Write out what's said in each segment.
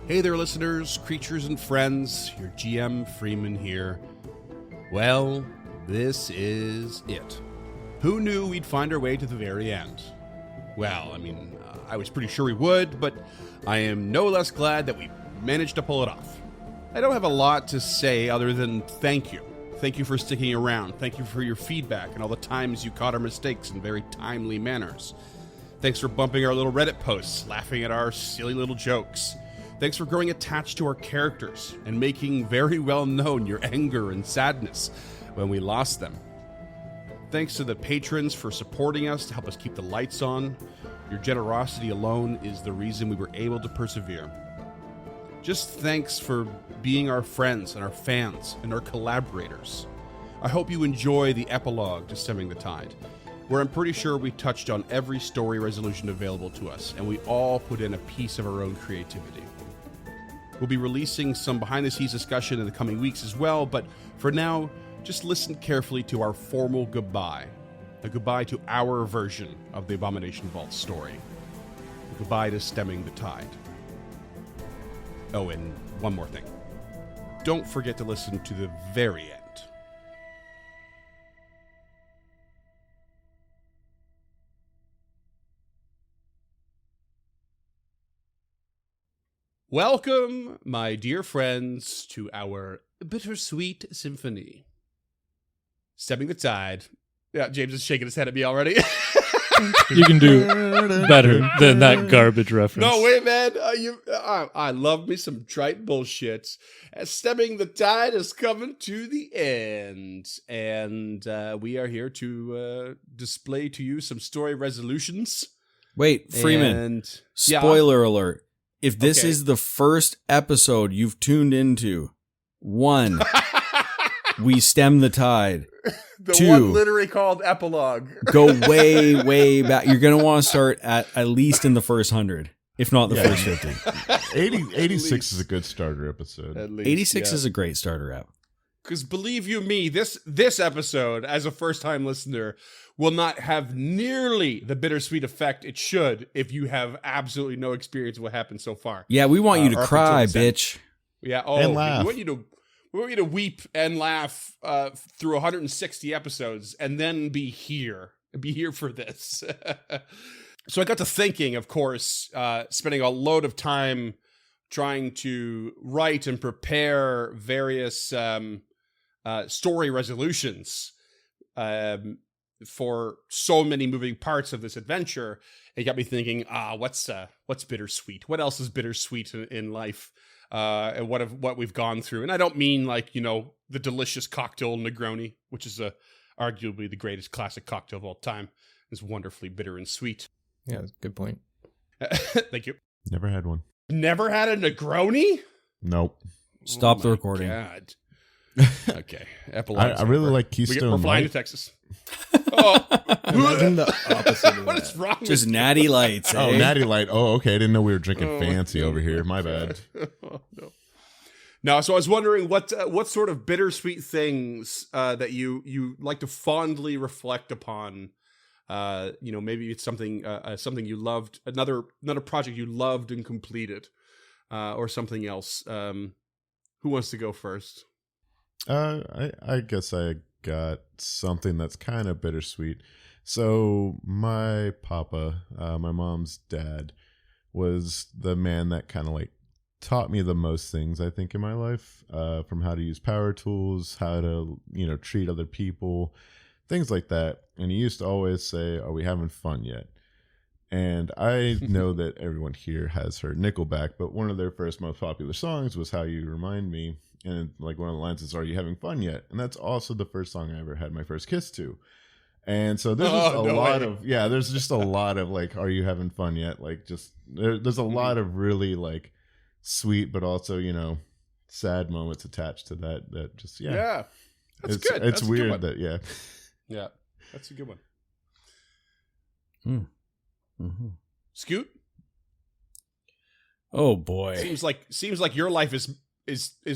Hey there, listeners, creatures, and friends. Your GM Freeman here. Well, this is it. Who knew we'd find our way to the very end? Well, I was pretty sure we would, but I am no less glad that we managed to pull it off. I don't have a lot to say other than thank you. Thank you for sticking around. Thank you for your feedback and all the times you caught our mistakes in very timely manners. Thanks for bumping our little Reddit posts, laughing at our silly little jokes. Thanks for growing attached to our characters and making very well known your anger and sadness when we lost them. Thanks to the patrons for supporting us to help us keep the lights on. Your generosity alone is the reason we were able to persevere. Just thanks for being our friends and our fans and our collaborators. I hope you enjoy the epilogue to Stemming the Tide, where I'm pretty sure we touched on every story resolution available to us, and we all put in a piece of our own creativity. We'll be releasing some behind-the-scenes discussion in the coming weeks as well, but for now, just listen carefully to our formal goodbye. A goodbye to our version of the Abomination Vault story. A goodbye to Stemming the Tide. Oh, and one more thing. Don't forget to listen to the very end. Welcome, my dear friends, to our bittersweet symphony. Stemming the Tide. Yeah, James is shaking his head at me already. You can do better than that garbage reference. No, wait, man. I love me some trite bullshit. Stemming the Tide is coming to the end. And we are here to display to you some story resolutions. Wait, Freeman. And, spoiler alert. If this is the first episode you've tuned into, 1, we stem the tide. The 2, one literally called Epilogue. Go way, way back. You're going to want to start at least in the first 100, if not the first 50. 86 is a good starter episode. At least, 86 is a great starter app. Because believe you me, this episode, as a first-time listener, will not have nearly the bittersweet effect it should if you have absolutely no experience of what happened so far. Yeah, we want you to cry, bitch. Yeah, and laugh. We want you to weep and laugh through 160 episodes and then be here for this. So I got to thinking, of course, spending a load of time trying to write and prepare various story resolutions for so many moving parts of this adventure. It got me thinking, what's bittersweet? What else is bittersweet in life? And what we've gone through. And I don't mean the delicious cocktail Negroni, which is arguably the greatest classic cocktail of all time. It's wonderfully bitter and sweet. Yeah, good point. Thank you. Never had one. Never had a Negroni? Nope. Stop the recording. God. Okay. Epilogue. I really like Keystone. We're flying to Texas. Imagine the opposite of What that. is wrong Just with natty lights. Oh, eh? Natty Light. Oh, okay. I didn't know we were drinking Oh, fancy over here. My bad. Oh, no. No, so I was wondering what sort of bittersweet things that you like to fondly reflect upon. Maybe it's something you loved, another project you loved and completed, or something else. Who wants to go first? I guess I got something that's kind of bittersweet. So my papa, my mom's dad, was the man that kind of taught me the most things, I think, in my life, from how to use power tools, how to, treat other people, things like that. And he used to always say, "Are we having fun yet?" And I know that everyone here has heard Nickelback, but one of their first most popular songs was How You Remind Me. And one of the lines is, "Are you having fun yet?" And that's also the first song I ever had my first kiss to. And so there's just there's just a lot of "Are you having fun yet?" There's a lot of really sweet, but also, sad moments attached to that just, Yeah. That's good. It's That's weird that, yeah. Yeah. That's a good one. Mm-hmm. Scoot? Oh boy. Seems like your life is a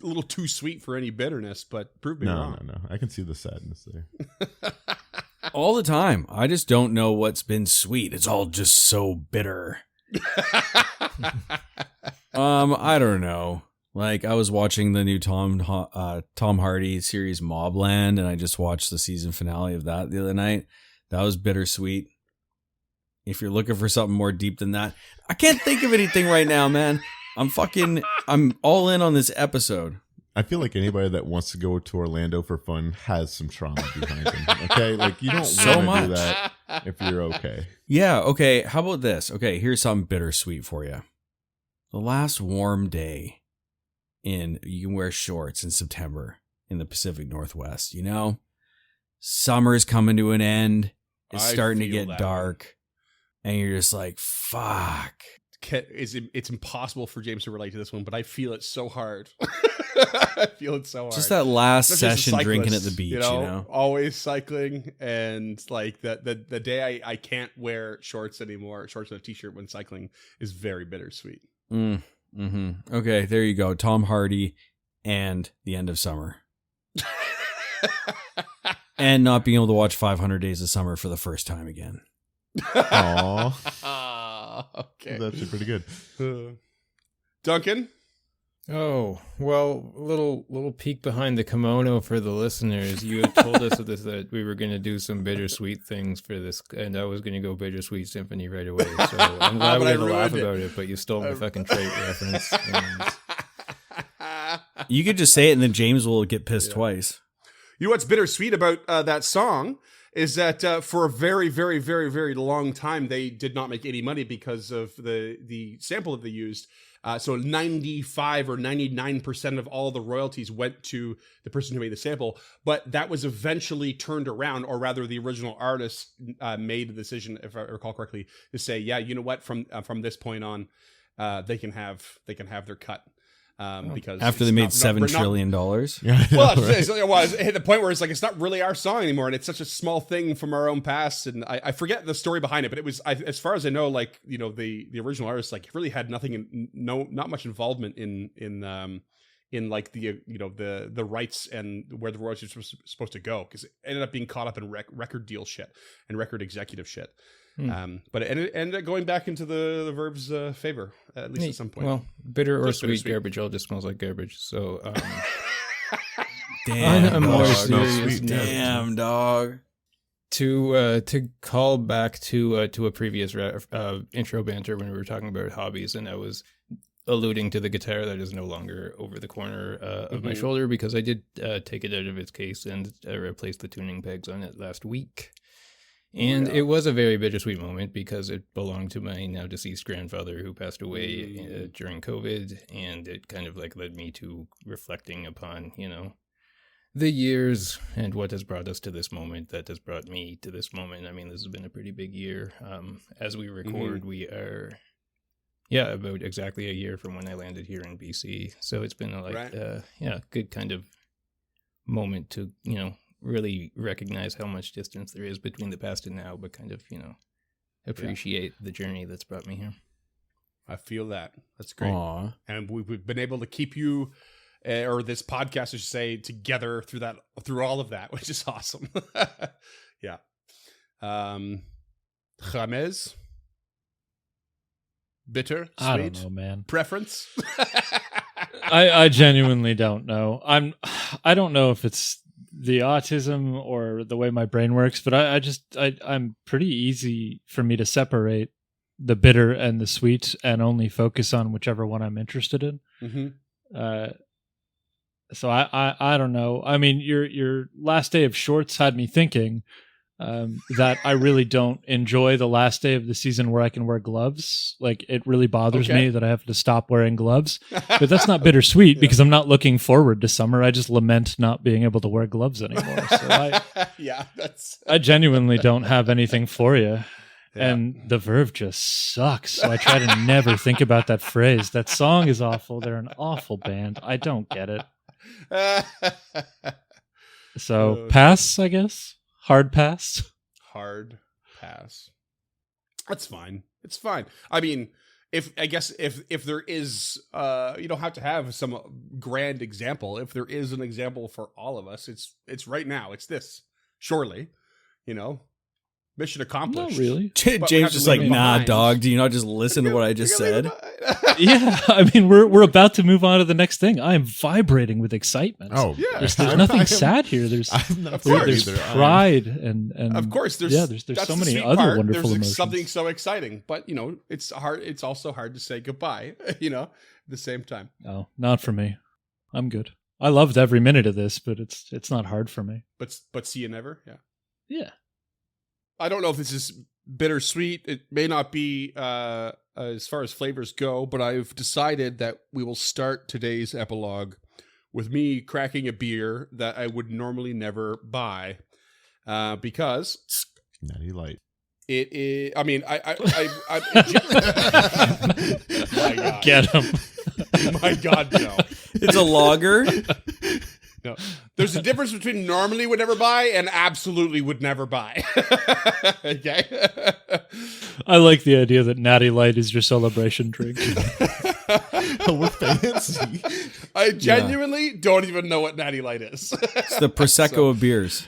little too sweet for any bitterness, but prove me wrong. No. I can see the sadness there. All the time. I just don't know what's been sweet. It's all just so bitter. I don't know. Like, I was watching the new Tom Hardy series Mobland, and I just watched the season finale of that the other night. That was bittersweet. If you're looking for something more deep than that, I can't think of anything right now, man. I'm all in on this episode. I feel like anybody that wants to go to Orlando for fun has some trauma behind them. Okay, like you don't So want to much. do that if you're okay. Yeah, okay. How about this? Okay, here's something bittersweet for you. The last warm day you can wear shorts in September in the Pacific Northwest, you know? Summer's coming to an end. It's I starting to feel get that dark. And you're just like, fuck. It's impossible for James to relate to this one, but I feel it so hard. I feel it so hard. Just that last Especially as a session drinking at the cyclist, beach, you know? Always cycling, and like the day I can't wear shorts anymore, shorts and a t-shirt when cycling is very bittersweet. Okay, there you go. Tom Hardy and the end of summer. And not being able to watch 500 Days of Summer for the first time again. Aw. Okay. That's actually pretty good. Duncan? Oh, well, little peek behind the kimono for the listeners. You had told us that we were going to do some bittersweet things for this, and I was going to go Bittersweet Symphony right away. So I'm glad we But I had to laugh ruined it. about it, but you stole my fucking trait reference. And You could just say it and then James will get pissed twice. You know what's bittersweet about that song is that for a very, very, very, very long time, they did not make any money because of the sample that they used. So 95 or 99% of all the royalties went to the person who made the sample. But that was eventually turned around, or rather the original artist made the decision, if I recall correctly, to say, yeah, you know what, from this point on, they can have their cut. Because After they made $7 trillion. well, it hit the point where it's like, it's not really our song anymore, and it's such a small thing from our own past, and I forget the story behind it, but it was, as far as I know, like, you know, the original artist like really had nothing, not much involvement in like the the rights and where the royalties were supposed to go, because it ended up being caught up in record deal shit and record executive shit. But it ended up going back into the Verb's favor, at least at some point. well, bitter or Just sweet bittersweet. garbage all just smells like garbage. So, Damn, on a more dog. serious note, Damn, dog. to call back to a previous intro banter when we were talking about hobbies, and I was alluding to the guitar that is no longer over the corner of my shoulder, because I did take it out of its case and replaced the tuning pegs on it last week. And it was a very bittersweet moment because it belonged to my now deceased grandfather who passed away during COVID. And it kind of like led me to reflecting upon, you know, the years and what has brought us to this moment, that has brought me to this moment. I mean, this has been a pretty big year. As we record, we are, about exactly a year from when I landed here in BC. So it's been a good kind of moment to, you know, really recognize how much distance there is between the past and now, but kind of, you know, appreciate the journey that's brought me here. I feel that. That's great. Aw. And we've been able to keep you, or this podcast, I should say, together through all of that, which is awesome. Yeah. James? Bitter? Sweet? I don't know, man. Preference? I genuinely don't know. I don't know if it's the autism or the way my brain works, but I'm pretty easy for me to separate the bitter and the sweet and only focus on whichever one I'm interested in. Mm-hmm. So I don't know. I mean, your last day of shorts had me thinking that I really don't enjoy the last day of the season where I can wear gloves. Like, it really bothers me that I have to stop wearing gloves. But that's not bittersweet because I'm not looking forward to summer. I just lament not being able to wear gloves anymore. So I genuinely don't have anything for you. Yeah. And the Verve just sucks. So I try to never think about that phrase. That song is awful. They're an awful band. I don't get it. So pass, I guess. Hard pass. Hard pass. That's fine. It's fine. I mean, if there is, you don't have to have some grand example. If there is an example for all of us, it's right now. It's this. Surely, you know. mission accomplished. Not really. But we have James to just leave like, it nah, behind. dog. Do you not just listen to what I just You're gonna said? leave it behind. Yeah, I mean, we're about to move on to the next thing. I am vibrating with excitement. Oh, Yeah. There's I'm- nothing I'm- sad here. There's I'm not Of sad course. there's either. I'm- pride and Of course, there's there's that's so the many sweet other part. wonderful There's emotions. something so exciting, but you know, it's hard. It's also hard to say goodbye. You know, at the same time. No, not for me. I'm good. I loved every minute of this, but it's not hard for me. But see you never. Yeah. Yeah. I don't know if this is bittersweet. It may not be as far as flavors go, but I've decided that we will start today's epilogue with me cracking a beer that I would normally never buy because Natty Light. it is. I mean, I my God. Get him. My God, no. It's a lager. No. There's a difference between normally would never buy and absolutely would never buy. Okay. I like the idea that Natty Light is your celebration drink. We're fancy. I genuinely don't even know what Natty Light is. It's the Prosecco of beers.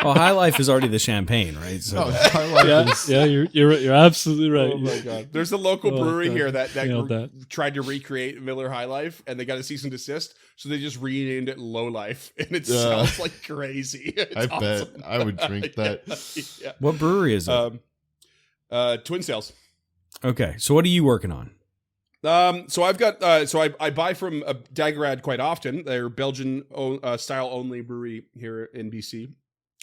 Well, High Life is already the champagne, right? So Oh, I like yeah, this. yeah, you're absolutely right. Oh my God. There's a local Oh, brewery God. here that Nailed that. tried to recreate Miller High Life, and they got a cease and desist, so they just renamed it Low Life, and it Yeah. sounds like crazy. It's I bet awesome. I would drink that. Yeah. what brewery is it? Twin Sails. Okay, so what are you working on? So I've got I buy from Daggerad quite often. They're Belgian style only brewery here in BC.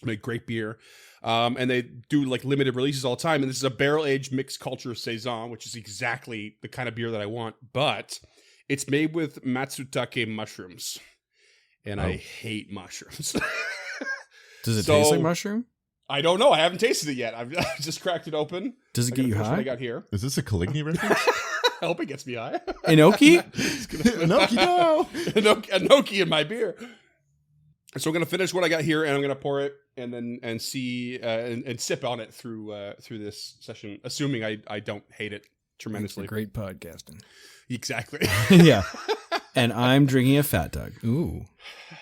Make great beer, and they do like limited releases all the time. And this is a barrel aged mixed culture saison, which is exactly the kind of beer that I want. But it's made with matsutake mushrooms, and I hate mushrooms. Does it So- taste like mushroom? I don't know. I haven't tasted it yet. I've just cracked it open. Does it I get gotta you finish what I high? got here. Is this a Caligny reference? I hope it gets me high. Enoki? Enoki, no. Enoki in my beer. So I'm gonna finish what I got here, and I'm gonna pour it, and then see and sip on it through this session, assuming I don't hate it tremendously. Great podcasting. Exactly. Yeah. And I'm drinking a Fat Tug. Ooh.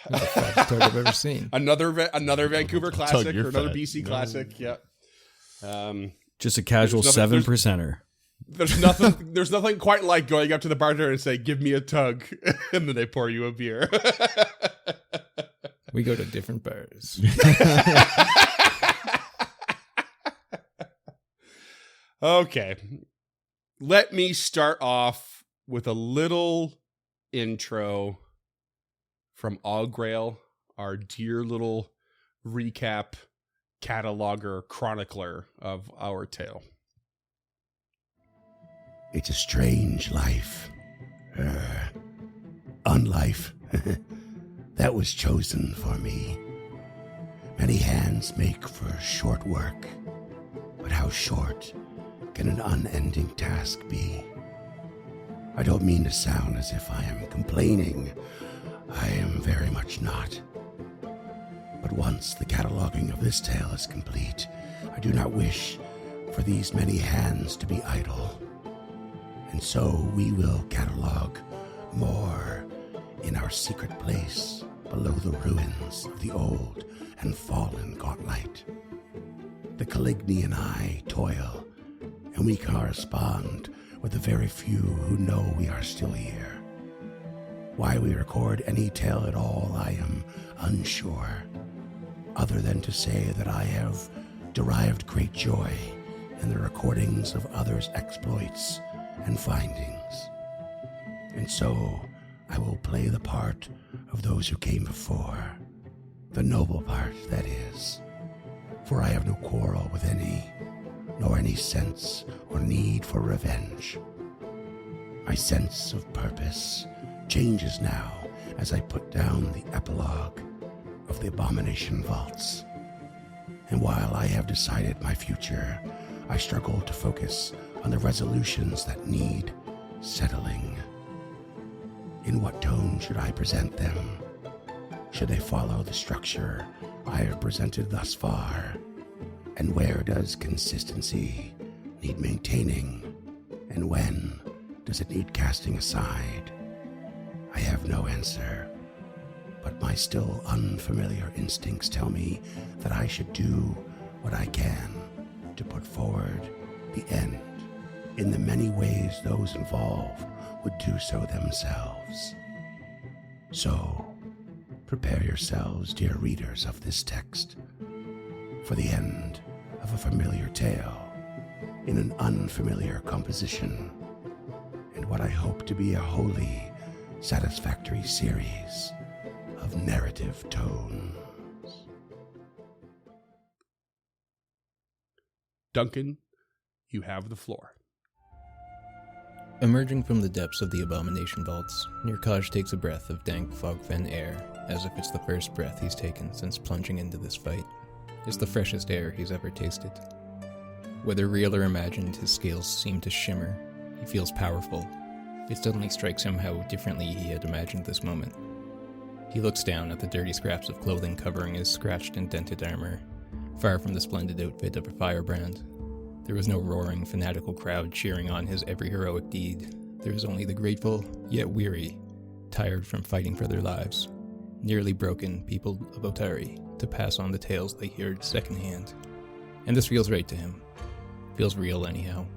That's the fattest tug I've ever seen. another Vancouver classic you're or another fat. BC No. classic. Yeah. Just a casual There's seven nothing- percenter. There's nothing quite like going up to the bartender and say, "Give me a tug," and then they pour you a beer. We go to different bars. Okay. Let me start off with a little intro from Augrail, our dear little recap cataloger chronicler of our tale. It's a strange life. Unlife. That was chosen for me. Many hands make for short work, but how short can an unending task be? I don't mean to sound as if I am complaining. I am very much not. But once the cataloging of this tale is complete, I do not wish for these many hands to be idle. And so we will catalog more in our secret place below the ruins of the old and fallen Gauntlight. The Caligny and I toil, and we correspond with the very few who know we are still here. Why we record any tale at all, I am unsure, other than to say that I have derived great joy in the recordings of others' exploits and findings. And so I will play the part of those who came before, the noble part, that is. For I have no quarrel with any, nor any sense or need for revenge. My sense of purpose changes now as I put down the epilogue of the Abomination Vaults. And while I have decided my future, I struggle to focus on the resolutions that need settling. In what tone should I present them? Should they follow the structure I have presented thus far? And where does consistency need maintaining? And when does it need casting aside? I I have no answer, but my still unfamiliar instincts tell me that I should do what I can to put forward the end in the many ways those involved would do so themselves. So, prepare yourselves, dear readers of this text, for the end of a familiar tale in an unfamiliar composition, and what I hope to be a wholly satisfactory series of narrative tones. Duncan, you have the floor. Emerging from the depths of the abomination vaults, Nirkaj takes a breath of dank fog-fen air, as if it's the first breath he's taken since plunging into this fight. It's the freshest air he's ever tasted. Whether real or imagined, his scales seem to shimmer. He feels powerful. It suddenly strikes him how differently he had imagined this moment. He looks down at the dirty scraps of clothing covering his scratched and dented armor, far from the splendid outfit of a firebrand. There was no roaring, fanatical crowd cheering on his every heroic deed. There was only the grateful, yet weary, tired from fighting for their lives, nearly broken people of Otari to pass on the tales they heard secondhand. And this feels right to him. Feels real anyhow.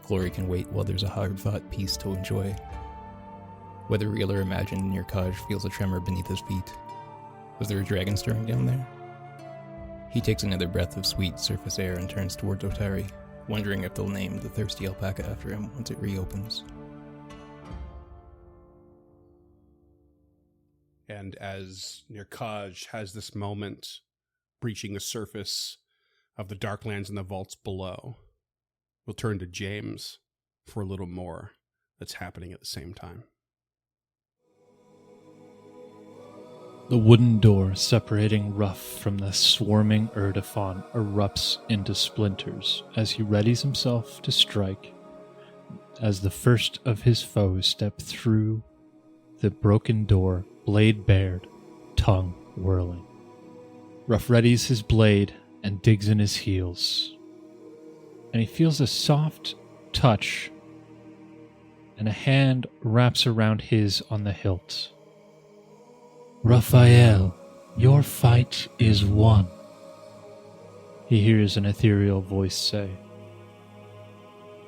Glory can wait while there's a hard-fought peace to enjoy. Whether real or imagined, Nirkaj feels a tremor beneath his feet. Was there a dragon stirring down there? He takes another breath of sweet surface air and turns towards Otari, wondering if they'll name the thirsty alpaca after him once it reopens. And as Nirkaj has this moment, breaching the surface of the Darklands and the vaults below, we'll turn to James for a little more that's happening at the same time. The wooden door separating Ruff from the swarming Erdefon erupts into splinters as he readies himself to strike as the first of his foes step through the broken door, blade bared, tongue whirling. Ruff readies his blade and digs in his heels, and he feels a soft touch, and a hand wraps around his on the hilt. "Raphael, your fight is won," he hears an ethereal voice say.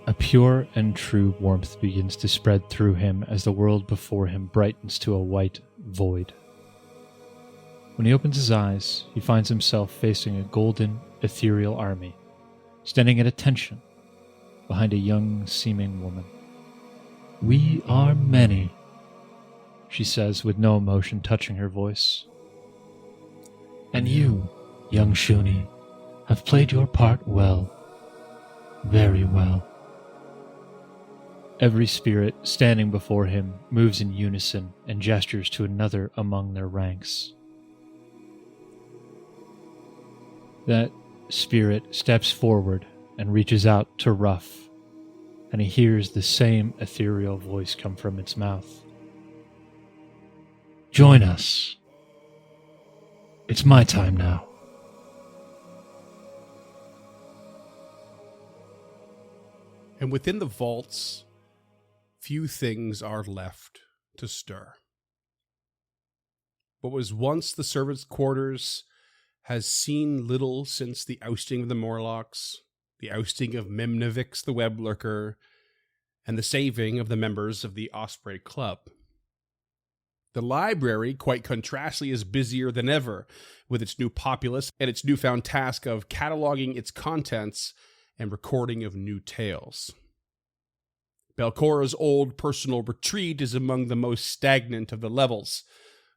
A pure and true warmth begins to spread through him as the world before him brightens to a white void. When he opens his eyes, he finds himself facing a golden, ethereal army, standing at attention behind a young-seeming woman. "We are many," she says with no emotion touching her voice. "And you, young Shuni, have played your part well. Very well." Every spirit standing before him moves in unison and gestures to another among their ranks. That spirit steps forward and reaches out to Ruff, and he hears the same ethereal voice come from its mouth. "Join us. It's my time now." And within the vaults, few things are left to stir. What was once the servants' quarters has seen little since the ousting of the Morlocks, the ousting of Mimnavix the Web Lurker, and the saving of the members of the Osprey Club. The library, quite contrastly, is busier than ever with its new populace and its newfound task of cataloging its contents and recording of new tales. Belcora's old personal retreat is among the most stagnant of the levels.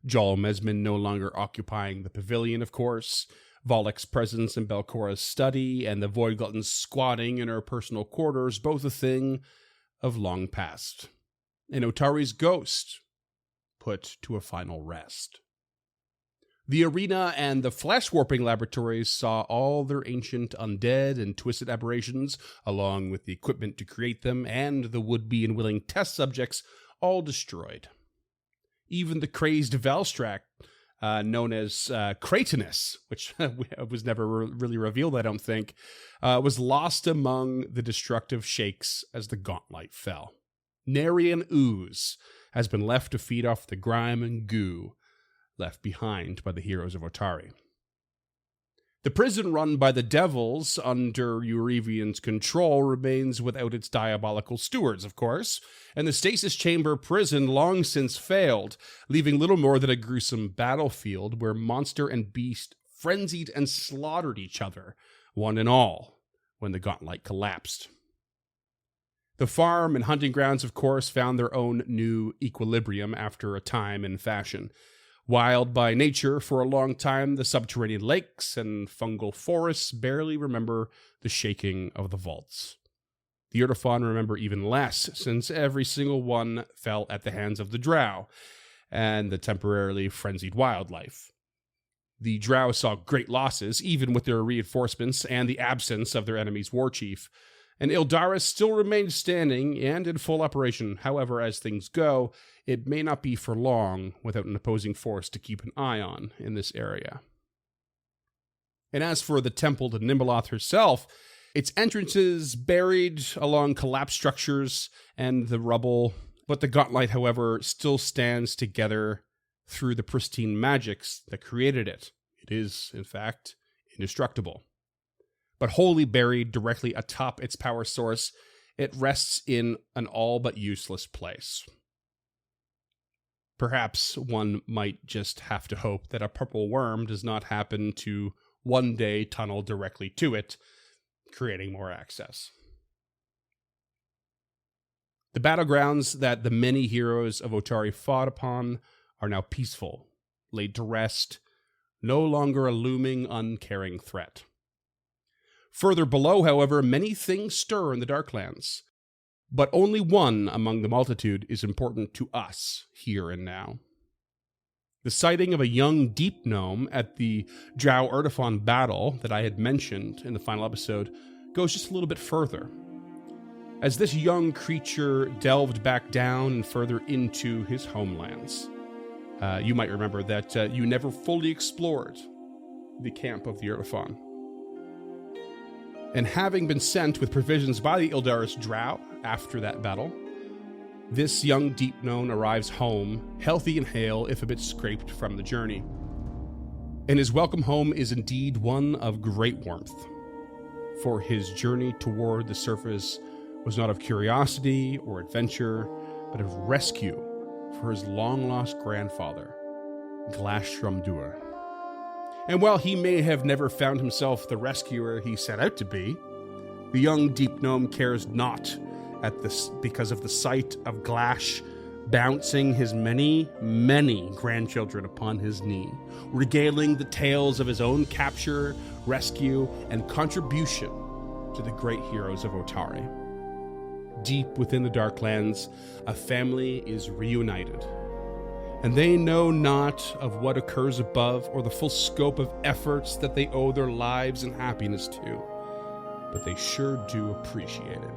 Jal Mesmin no longer occupying the pavilion, of course, Volek's presence in Belcora's study, and the Void Glutton's squatting in her personal quarters, both a thing of long past. And Otari's ghost put to a final rest. The arena and the flesh-warping laboratories saw all their ancient undead and twisted aberrations, along with the equipment to create them, and the would-be and willing test subjects, all destroyed. Even the crazed Velstrak, known as Kratonus, which was never really revealed, I don't think, was lost among the destructive shakes as the gauntlet fell. Nary an ooze has been left to feed off the grime and goo left behind by the heroes of Otari. The prison run by the devils under Eurevian's control remains without its diabolical stewards, of course, and the stasis chamber prison long since failed, leaving little more than a gruesome battlefield where monster and beast frenzied and slaughtered each other, one and all, when the gauntlet collapsed. The farm and hunting grounds, of course, found their own new equilibrium after a time and fashion. Wild by nature, for a long time, the subterranean lakes and fungal forests barely remember the shaking of the vaults. The Urdefon remember even less, since every single one fell at the hands of the drow and the temporarily frenzied wildlife. The drow saw great losses, even with their reinforcements and the absence of their enemy's war chief, and Ildaris still remained standing and in full operation. However, as things go, it may not be for long without an opposing force to keep an eye on in this area. And as for the temple to Nimbeloth herself, its entrances buried along collapsed structures and the rubble, but the gauntlet, however, still stands together through the pristine magics that created it. It is, in fact, indestructible. But wholly buried directly atop its power source, it rests in an all but useless place. Perhaps one might just have to hope that a purple worm does not happen to one day tunnel directly to it, creating more access. The battlegrounds that the many heroes of Otari fought upon are now peaceful, laid to rest, no longer a looming, uncaring threat. Further below, however, many things stir in the Darklands, but only one among the multitude is important to us here and now. The sighting of a young deep gnome at the Drow Urdefon battle that I had mentioned in the final episode goes just a little bit further. As this young creature delved back down and further into his homelands, you might remember that you never fully explored the camp of the Urdefon. And having been sent with provisions by the Ildaris Drow after that battle, this young deep gnome arrives home, healthy and hale, if a bit scraped from the journey. And his welcome home is indeed one of great warmth, for his journey toward the surface was not of curiosity or adventure, but of rescue for his long-lost grandfather, Glashramdur. And while he may have never found himself the rescuer he set out to be, the young deep gnome cares not at this because of the sight of Glash bouncing his many, many grandchildren upon his knee, regaling the tales of his own capture, rescue, and contribution to the great heroes of Otari. Deep within the Darklands, a family is reunited, and they know not of what occurs above or the full scope of efforts that they owe their lives and happiness to, but they sure do appreciate it.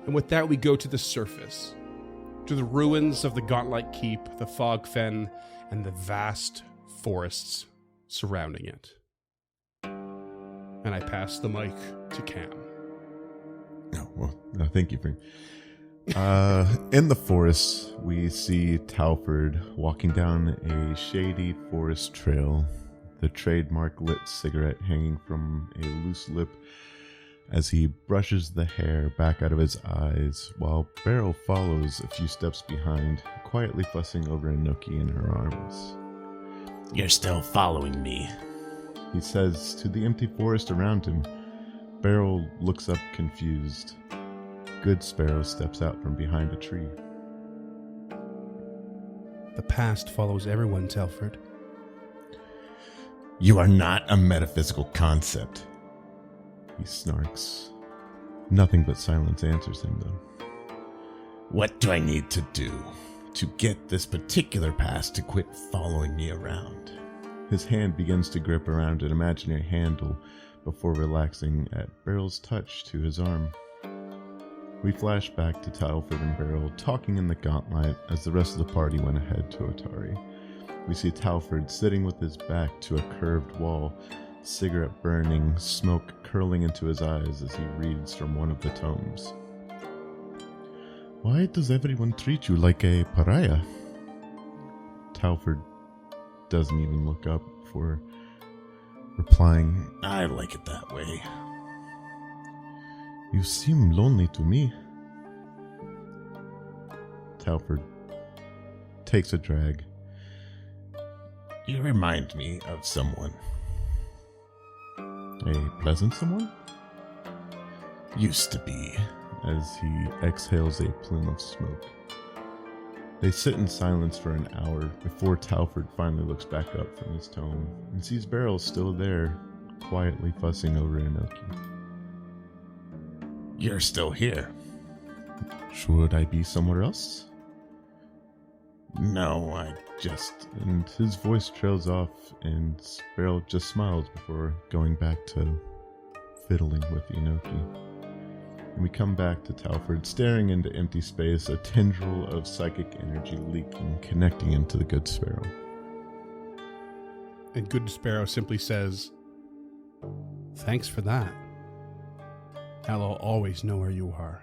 And with that, we go to the surface, to the ruins of the Gauntlet Keep, the Fog Fen, and the vast forests surrounding it. And I pass the mic to Cam. Oh, well, no, thank you, Frank. In the forest, we see Talford walking down a shady forest trail, the trademark lit cigarette hanging from a loose lip as he brushes the hair back out of his eyes, while Beryl follows a few steps behind, quietly fussing over Inoki in her arms. You're still following me, he says to the empty forest around him. Beryl looks up confused. Good Sparrow steps out from behind a tree. The past follows everyone, Telford. You are not a metaphysical concept. He snarks. Nothing but silence answers him, though. What do I need to do to get this particular past to quit following me around? His hand begins to grip around an imaginary handle before relaxing at Beryl's touch to his arm. We flash back to Talford and Beryl talking in the Gauntlet as the rest of the party went ahead to Otari. We see Talford sitting with his back to a curved wall, cigarette burning, smoke curling into his eyes as he reads from one of the tomes. Why does everyone treat you like a pariah? Talford doesn't even look up before replying. I like it that way. You seem lonely to me. Talford takes a drag. You remind me of someone. A pleasant someone? Used to be. As he exhales a plume of smoke. They sit in silence for an hour before Talford finally looks back up from his tome and sees Beryl still there, quietly fussing over Inoki. You're still here. Should I be somewhere else? No, I just... And his voice trails off and Beryl just smiles before going back to fiddling with Inoki. And we come back to Talford, staring into empty space, a tendril of psychic energy leaking, connecting him to the Good Sparrow. And Good Sparrow simply says, "Thanks for that. Now I'll always know where you are.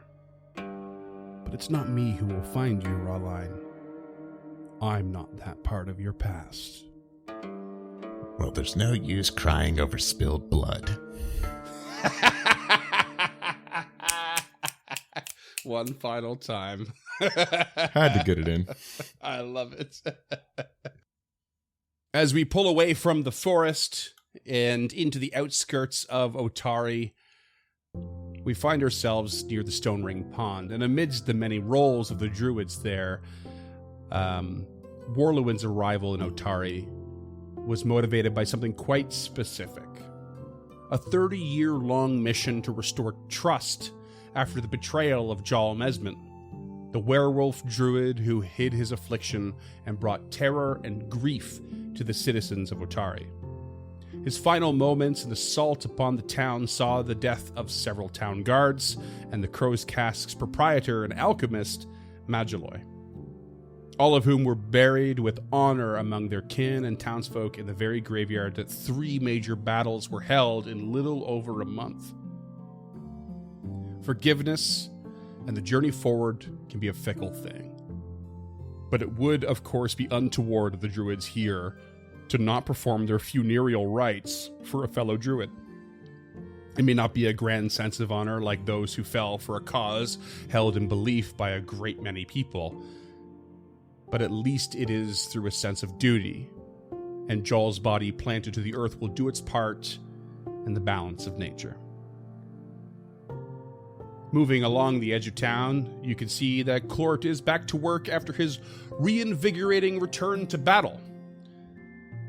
But it's not me who will find you, Rawline. I'm not that part of your past." Well, there's no use crying over spilled blood. One final time. Had to get it in. I love it. As we pull away from the forest and into the outskirts of Otari, we find ourselves near the Stone Ring Pond, and amidst the many roles of the druids there, Warlewin's arrival in Otari was motivated by something quite specific. A 30-year-long mission to restore trust after the betrayal of Jarl Mesmin, the werewolf druid who hid his affliction and brought terror and grief to the citizens of Otari. His final moments, an assault upon the town, saw the death of several town guards and the Crow's Cask's proprietor and alchemist, Magilloy, all of whom were buried with honor among their kin and townsfolk in the very graveyard that 3 major battles were held in little over a month. Forgiveness and the journey forward can be a fickle thing. But it would, of course, be untoward of the druids here to not perform their funereal rites for a fellow druid. It may not be a grand sense of honor like those who fell for a cause held in belief by a great many people, but at least it is through a sense of duty, and Jarl's body planted to the earth will do its part in the balance of nature. Moving along the edge of town, you can see that Clort is back to work after his reinvigorating return to battle.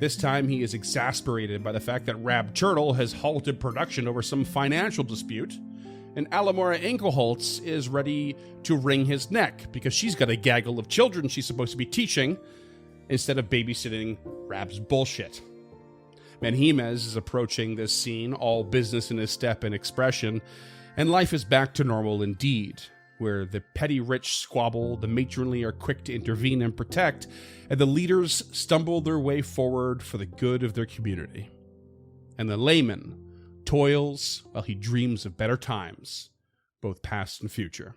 This time he is exasperated by the fact that Rab Turtle has halted production over some financial dispute, and Alamora Enkelholtz is ready to wring his neck because she's got a gaggle of children she's supposed to be teaching instead of babysitting Rab's bullshit. Menhimez is approaching this scene, all business in his step and expression, and life is back to normal indeed, where the petty rich squabble, the matronly are quick to intervene and protect, and the leaders stumble their way forward for the good of their community. And the layman toils while he dreams of better times, both past and future.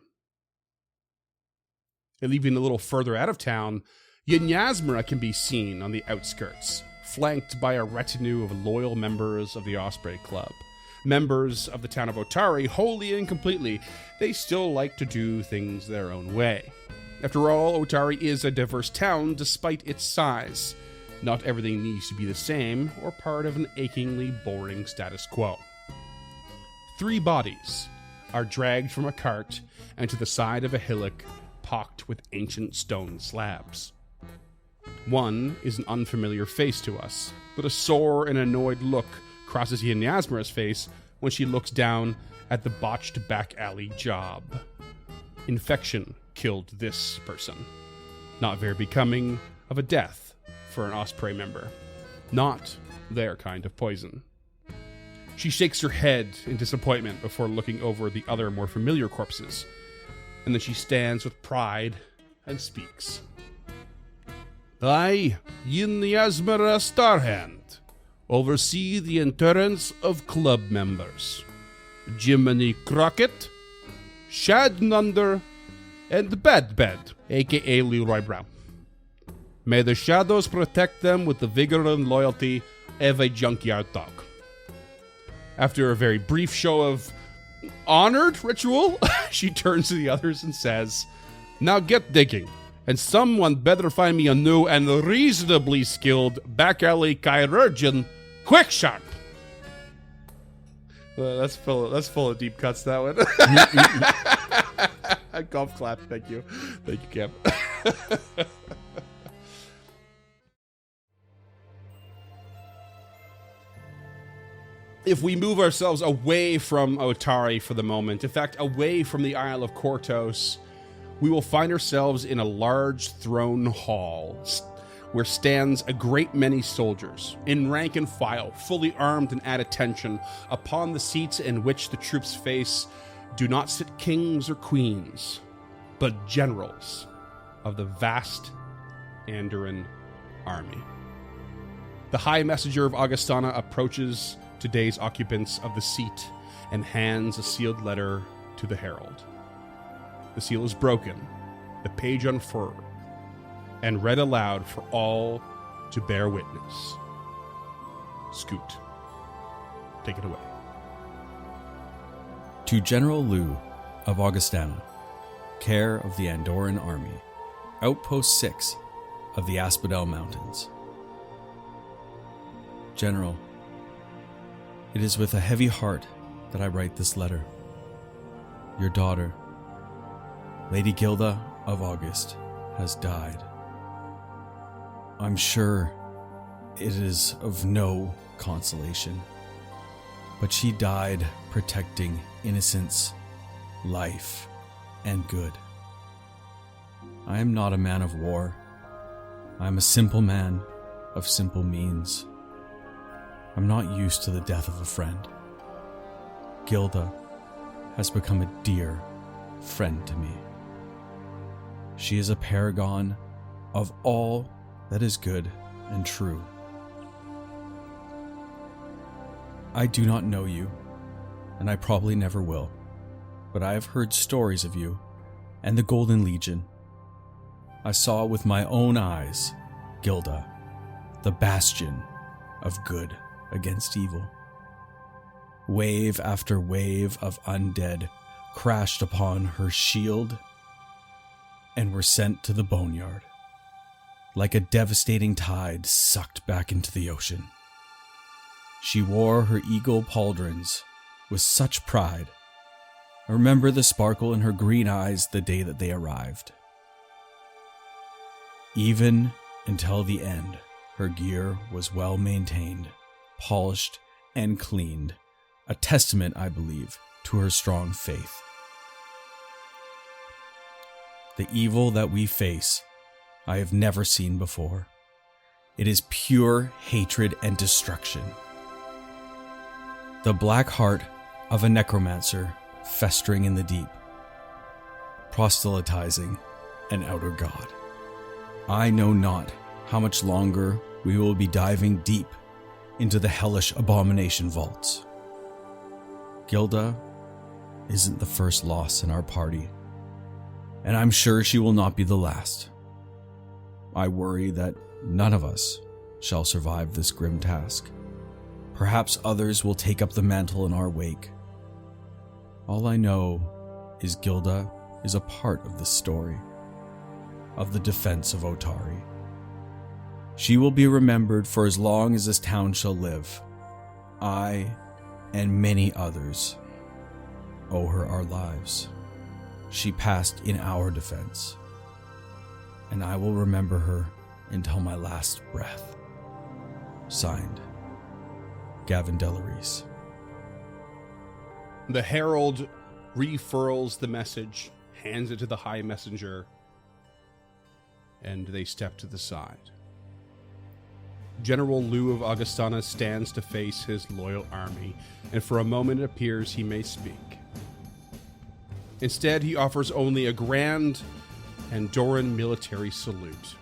And leaving a little further out of town, Ynyazmara can be seen on the outskirts, flanked by a retinue of loyal members of the Osprey Club. Members of the town of Otari, wholly and completely, they still like to do things their own way. After all, Otari is a diverse town despite its size. Not everything needs to be the same or part of an achingly boring status quo. 3 bodies are dragged from a cart and to the side of a hillock pocked with ancient stone slabs. One is an unfamiliar face to us, but a sore and annoyed look crosses Ynyazmara's face when she looks down at the botched back alley job. Infection killed this person. Not very becoming of a death for an Osprey member. Not their kind of poison. She shakes her head in disappointment before looking over the other more familiar corpses, and then she stands with pride and speaks. I, Ynyazmara Starhand, oversee the endurance of club members. Jiminy Crockett, Shad Nunder, and the bed, aka Leroy Brown. May the shadows protect them with the vigor and loyalty of a junkyard dog. After a very brief show of honored ritual, she turns to the others and says, "Now get digging, and someone better find me a new and reasonably skilled back alley chirurgeon, quick sharp." That's full of deep cuts, that one. Golf clap, thank you, Cam. If we move ourselves away from Otari for the moment, in fact, away from the Isle of Kortos, we will find ourselves in a large throne hall where stands a great many soldiers, in rank and file, fully armed and at attention. Upon the seats in which the troops face do not sit kings or queens, but generals of the vast Andoran army. The High Messenger of Augustana approaches today's occupants of the seat and hands a sealed letter to the herald. The seal is broken, the page unfurled, and read aloud for all to bear witness. Scoot, take it away. To General Liu of Augustana, care of the Andoran Army, Outpost 6 of the Asphodel Mountains. General, it is with a heavy heart that I write this letter. Your daughter, Lady Gilda of August, has died. I'm sure it is of no consolation, but she died protecting innocence, life, and good. I am not a man of war. I am a simple man of simple means. I'm not used to the death of a friend. Gilda has become a dear friend to me. She is a paragon of all that is good and true. I do not know you, and I probably never will, but I have heard stories of you and the Golden Legion. I saw with my own eyes Gilda, the bastion of good against evil. Wave after wave of undead crashed upon her shield and were sent to the boneyard, like a devastating tide sucked back into the ocean. She wore her eagle pauldrons with such pride. I remember the sparkle in her green eyes the day that they arrived. Even until the end, her gear was well maintained, polished, and cleaned, a testament, I believe, to her strong faith. The evil that we face, I have never seen before. It is pure hatred and destruction. The black heart of a necromancer festering in the deep, proselytizing an outer god. I know not how much longer we will be diving deep into the hellish abomination vaults. Gilda isn't the first loss in our party, and I'm sure she will not be the last. I worry that none of us shall survive this grim task. Perhaps others will take up the mantle in our wake. All I know is Gilda is a part of this story, of the defense of Otari. She will be remembered for as long as this town shall live. I and many others owe her our lives. She passed in our defense, and I will remember her until my last breath. Signed, Gavin Delarice. The herald refurls the message, hands it to the High Messenger, and they step to the side. General Liu of Augustana stands to face his loyal army, and for a moment it appears he may speak. Instead, he offers only a grand Andoran military salute.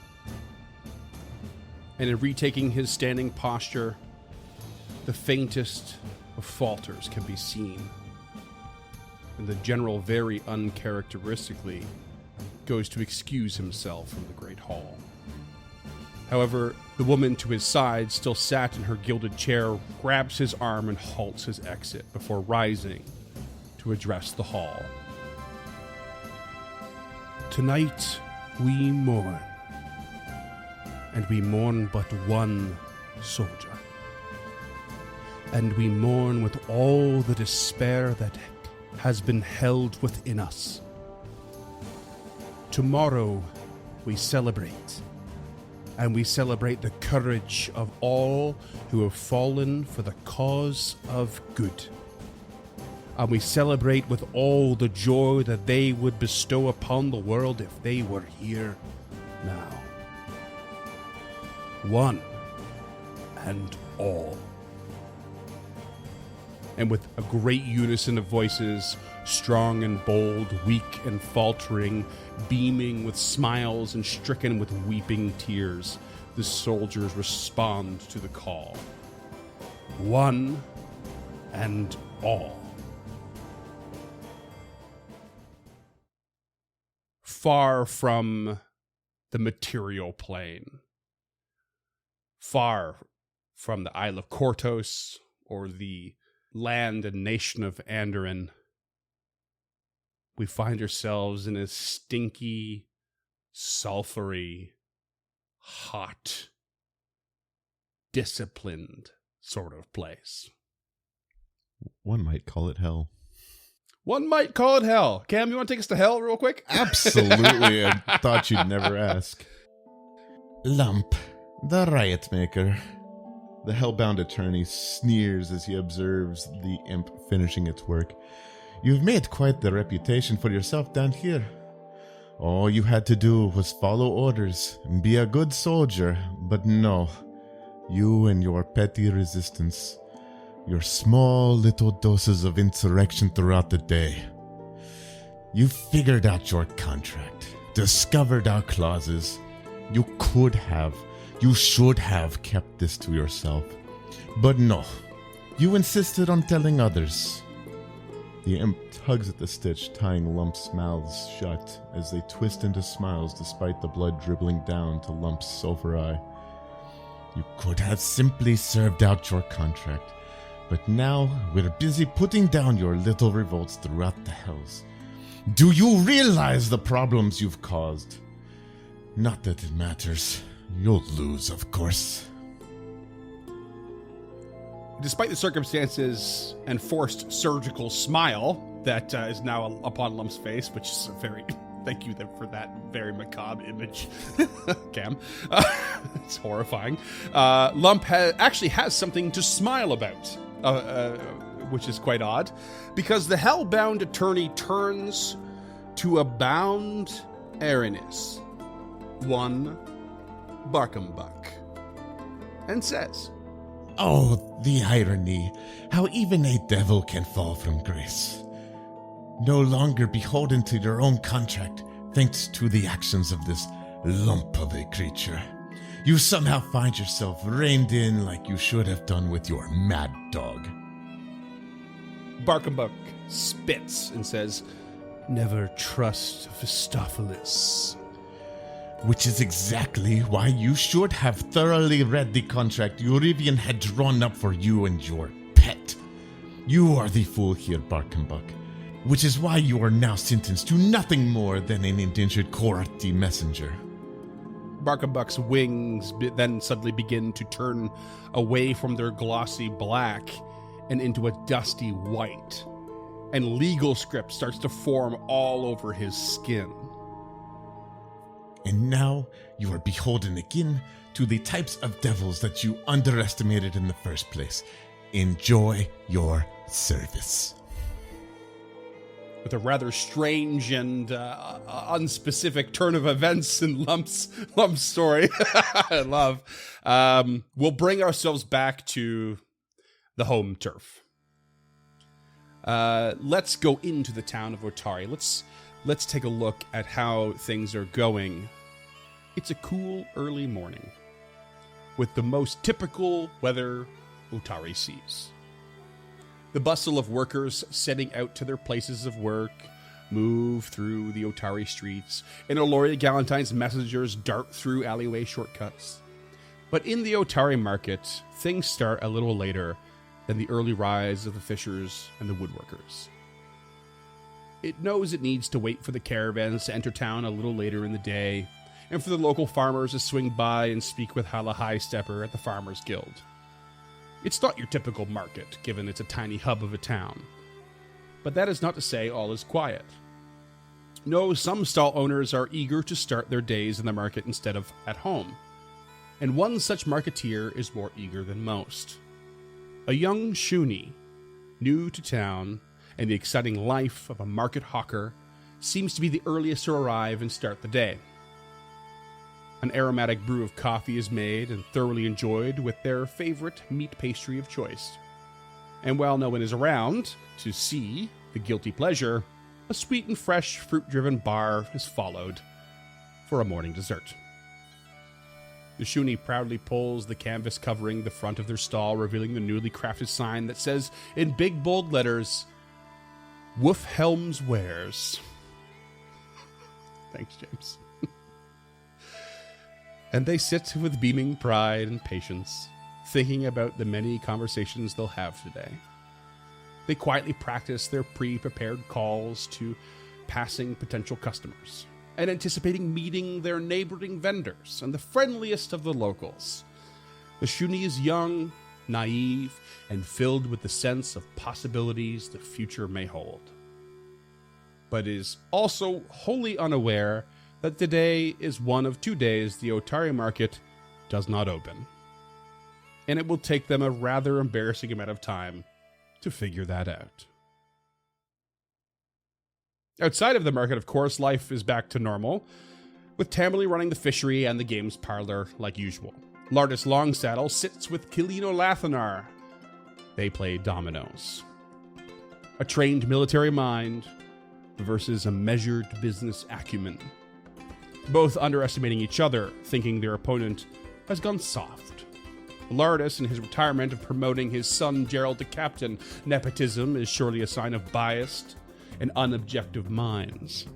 And in retaking his standing posture, the faintest of falters can be seen, and the general very uncharacteristically goes to excuse himself from the Great Hall. However, the woman to his side, still sat in her gilded chair, grabs his arm and halts his exit before rising to address the hall. Tonight we mourn, and we mourn but one soldier. And we mourn with all the despair that has been held within us. Tomorrow we celebrate, and we celebrate the courage of all who have fallen for the cause of good. And we celebrate with all the joy that they would bestow upon the world if they were here now. One and all. And with a great unison of voices, strong and bold, weak and faltering, beaming with smiles and stricken with weeping tears, the soldiers respond to the call. One and all. Far from the material plane, far from the Isle of Kortos or the land and nation of Andoran, we find ourselves in a stinky, sulfury, hot, disciplined sort of place. One might call it hell. One might call it hell. Cam, you want to take us to hell real quick? Absolutely. I thought you'd never ask. Lump, the riot maker. The hellbound attorney sneers as he observes the imp finishing its work. You've made quite the reputation for yourself down here. All you had to do was follow orders and be a good soldier, but no. You and your petty resistance. Your small little doses of insurrection throughout the day. You figured out your contract, discovered our clauses. You could have, you should have kept this to yourself. But no, you insisted on telling others. The imp tugs at the stitch, tying Lump's mouths shut as they twist into smiles despite the blood dribbling down to Lump's sulfur eye. You could have simply served out your contract. But now we're busy putting down your little revolts throughout the hells. Do you realize the problems you've caused? Not that it matters. You'll lose, of course. Despite the circumstances and forced surgical smile that is now upon Lump's face, which is a very... Thank you for that very macabre image, Cam. It's horrifying. Lump actually has something to smile about, which is quite odd, because the hellbound attorney turns to a bound Aranis, one Barkambuck, and says, Oh, the irony, how even a devil can fall from grace. No longer beholden to your own contract, thanks to the actions of this lump of a creature. You somehow find yourself reined in like you should have done with your mad dog. Barkambuck spits and says, Never trust Phistopheles. Which is exactly why you should have thoroughly read the contract Eurivian had drawn up for you and your pet. You are the fool here, Barkambuck. Which is why you are now sentenced to nothing more than an indentured courtly messenger. Barkambuck's wings then suddenly begin to turn away from their glossy black and into a dusty white, and legal script starts to form all over his skin. And now you are beholden again to the types of devils that you underestimated in the first place. Enjoy your service. With a rather strange and unspecific turn of events in Lump's story, I love. We'll bring ourselves back to the home turf. Let's go into the town of Otari. Let's take a look at how things are going. It's a cool early morning with the most typical weather Otari sees. The bustle of workers setting out to their places of work, move through the Otari streets, and Aloria Galentine's messengers dart through alleyway shortcuts. But in the Otari market, things start a little later than the early rise of the fishers and the woodworkers. It knows it needs to wait for the caravans to enter town a little later in the day, and for the local farmers to swing by and speak with Hala High Stepper at the Farmers Guild. It's not your typical market, given it's a tiny hub of a town. But that is not to say all is quiet. No, some stall owners are eager to start their days in the market instead of at home. And one such marketeer is more eager than most. A young Shuni, new to town, and the exciting life of a market hawker, seems to be the earliest to arrive and start the day. An aromatic brew of coffee is made and thoroughly enjoyed with their favorite meat pastry of choice. And while no one is around to see the guilty pleasure, a sweet and fresh fruit-driven bar is followed for a morning dessert. The Shuni proudly pulls the canvas covering the front of their stall, revealing the newly crafted sign that says in big bold letters, Wolf Helms Wares. Thanks, James. And they sit with beaming pride and patience, thinking about the many conversations they'll have today. They quietly practice their pre-prepared calls to passing potential customers, and anticipating meeting their neighboring vendors and the friendliest of the locals. The Shuni is young, naive, and filled with the sense of possibilities the future may hold, but is also wholly unaware that today is one of 2 days the Otari market does not open. And it will take them a rather embarrassing amount of time to figure that out. Outside of the market, of course, life is back to normal, with Tamerley running the fishery and the games parlor like usual. Lardis Longsaddle sits with Kilino Lathanar. They play dominoes. A trained military mind versus a measured business acumen. Both underestimating each other, thinking their opponent has gone soft. Lardis, in his retirement of promoting his son Gerald to captain, nepotism is surely a sign of biased and unobjective minds.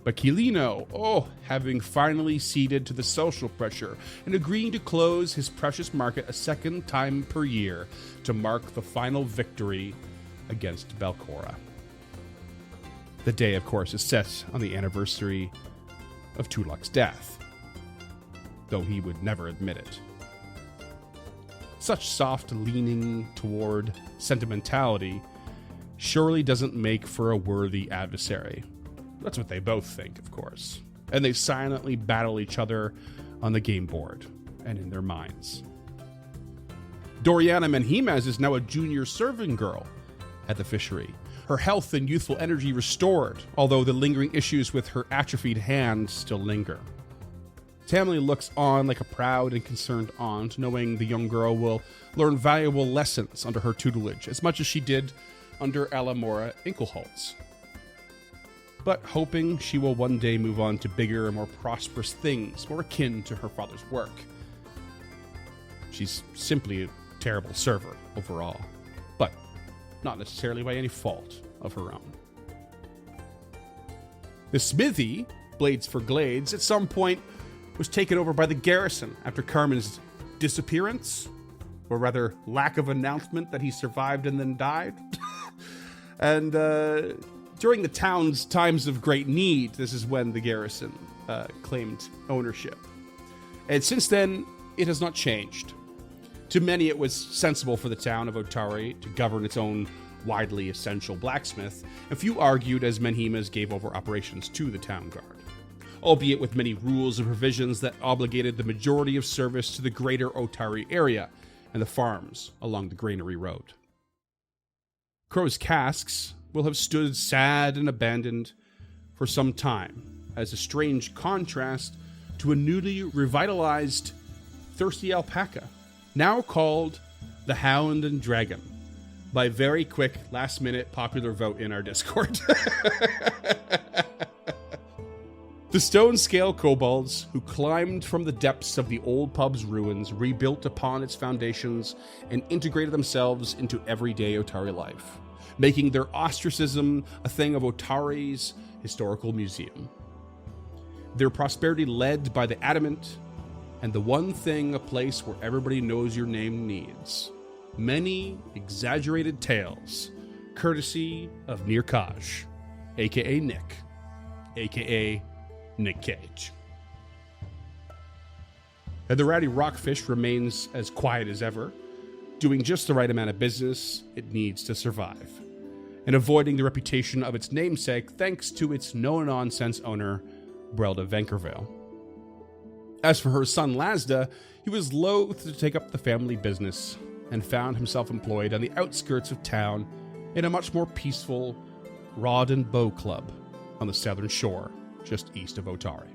But Kilino, having finally ceded to the social pressure and agreeing to close his precious market a second time per year to mark the final victory against Belcora. The day, of course, is set on the anniversary of Tulok's death, though he would never admit it. Such soft leaning toward sentimentality surely doesn't make for a worthy adversary. That's what they both think, of course. And they silently battle each other on the game board and in their minds. Doriana Menhimez is now a junior serving girl at the fishery, her health and youthful energy restored, although the lingering issues with her atrophied hand still linger. Tamerley looks on like a proud and concerned aunt, knowing the young girl will learn valuable lessons under her tutelage, as much as she did under Alamora Inkelholtz. But hoping she will one day move on to bigger and more prosperous things, more akin to her father's work. She's simply a terrible server overall, but not necessarily by any fault of her own. The smithy, Blades for Glades, at some point was taken over by the garrison after Carmen's disappearance, or rather lack of announcement that he survived and then died. And during the town's times of great need, this is when the garrison claimed ownership. And since then, it has not changed. To many, it was sensible for the town of Otari to govern its own widely essential blacksmith, and few argued as Menhimez gave over operations to the town guard, albeit with many rules and provisions that obligated the majority of service to the greater Otari area and the farms along the Granary Road. Crow's casks will have stood sad and abandoned for some time, as a strange contrast to a newly revitalized Thirsty Alpaca, now called the Hound and Dragon, by very quick, last-minute popular vote in our Discord. The stone-scale kobolds, who climbed from the depths of the old pub's ruins, rebuilt upon its foundations, and integrated themselves into everyday Otari life. making their ostracism a thing of Otari's historical museum. Their prosperity led by the adamant, and the one thing a place where everybody knows your name needs. Many exaggerated tales, courtesy of Nirkaj, aka Nick, aka Nick Cage. And the Ratty Rockfish remains as quiet as ever, doing just the right amount of business it needs to survive, and avoiding the reputation of its namesake thanks to its no-nonsense owner, Brelda Venkervale. As for her son Lazda, he was loath to take up the family business and found himself employed on the outskirts of town in a much more peaceful Rod and Bow Club on the southern shore, just east of Otari.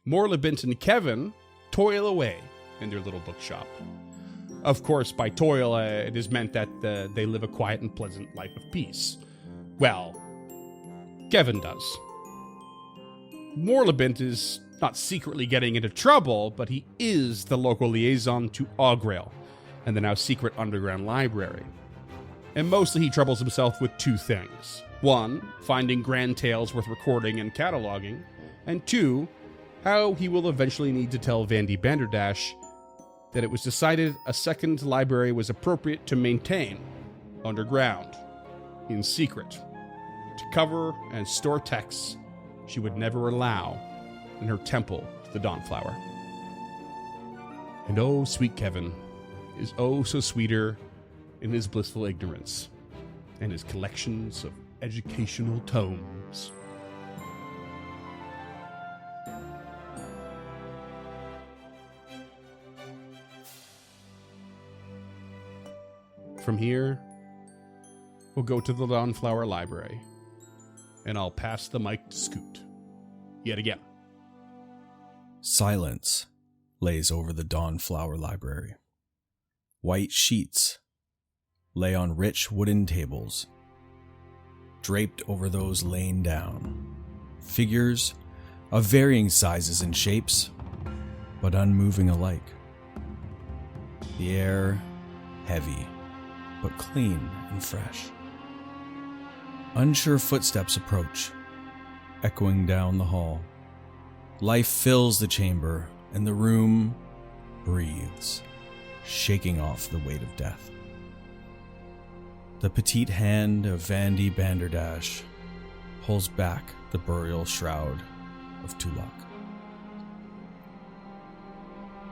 Morlabint and Kevin toil away in their little bookshop. Of course, by toil, it is meant that they live a quiet and pleasant life of peace. Well, Kevin does. Morlabint is not secretly getting into trouble, but he is the local liaison to Augrail and the now secret underground library. And mostly he troubles himself with two things. One, finding grand tales worth recording and cataloging, and two, how he will eventually need to tell Vandy Banderdash that it was decided a second library was appropriate to maintain underground, in secret, to cover and store texts she would never allow in her temple to the Dawnflower. And oh, sweet Kevin is oh so sweeter in his blissful ignorance and his collections of educational tomes. From here, we'll go to the Dawnflower Library, and I'll pass the mic to Scoot. Yet again. Silence lays over the Dawnflower Library. White sheets lay on rich wooden tables. Draped over those laying down, figures of varying sizes and shapes, but unmoving alike. The air heavy, but clean and fresh. Unsure footsteps approach, echoing down the hall. Life fills the chamber, and the room breathes, shaking off the weight of death. The petite hand of Vandy Banderdash pulls back the burial shroud of Tulak.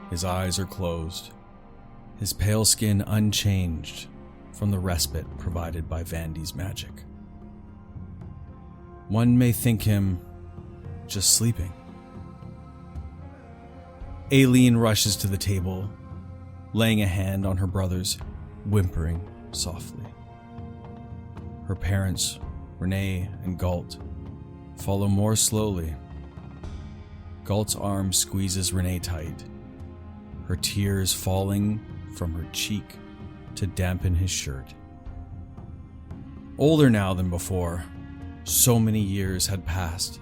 His eyes are closed, his pale skin unchanged from the respite provided by Vandy's magic. One may think him just sleeping. Aileen rushes to the table, laying a hand on her brother's, whimpering softly. Her parents, Renee and Galt, follow more slowly. Galt's arm squeezes Renee tight, her tears falling from her cheek to dampen his shirt. Older now than before, so many years had passed.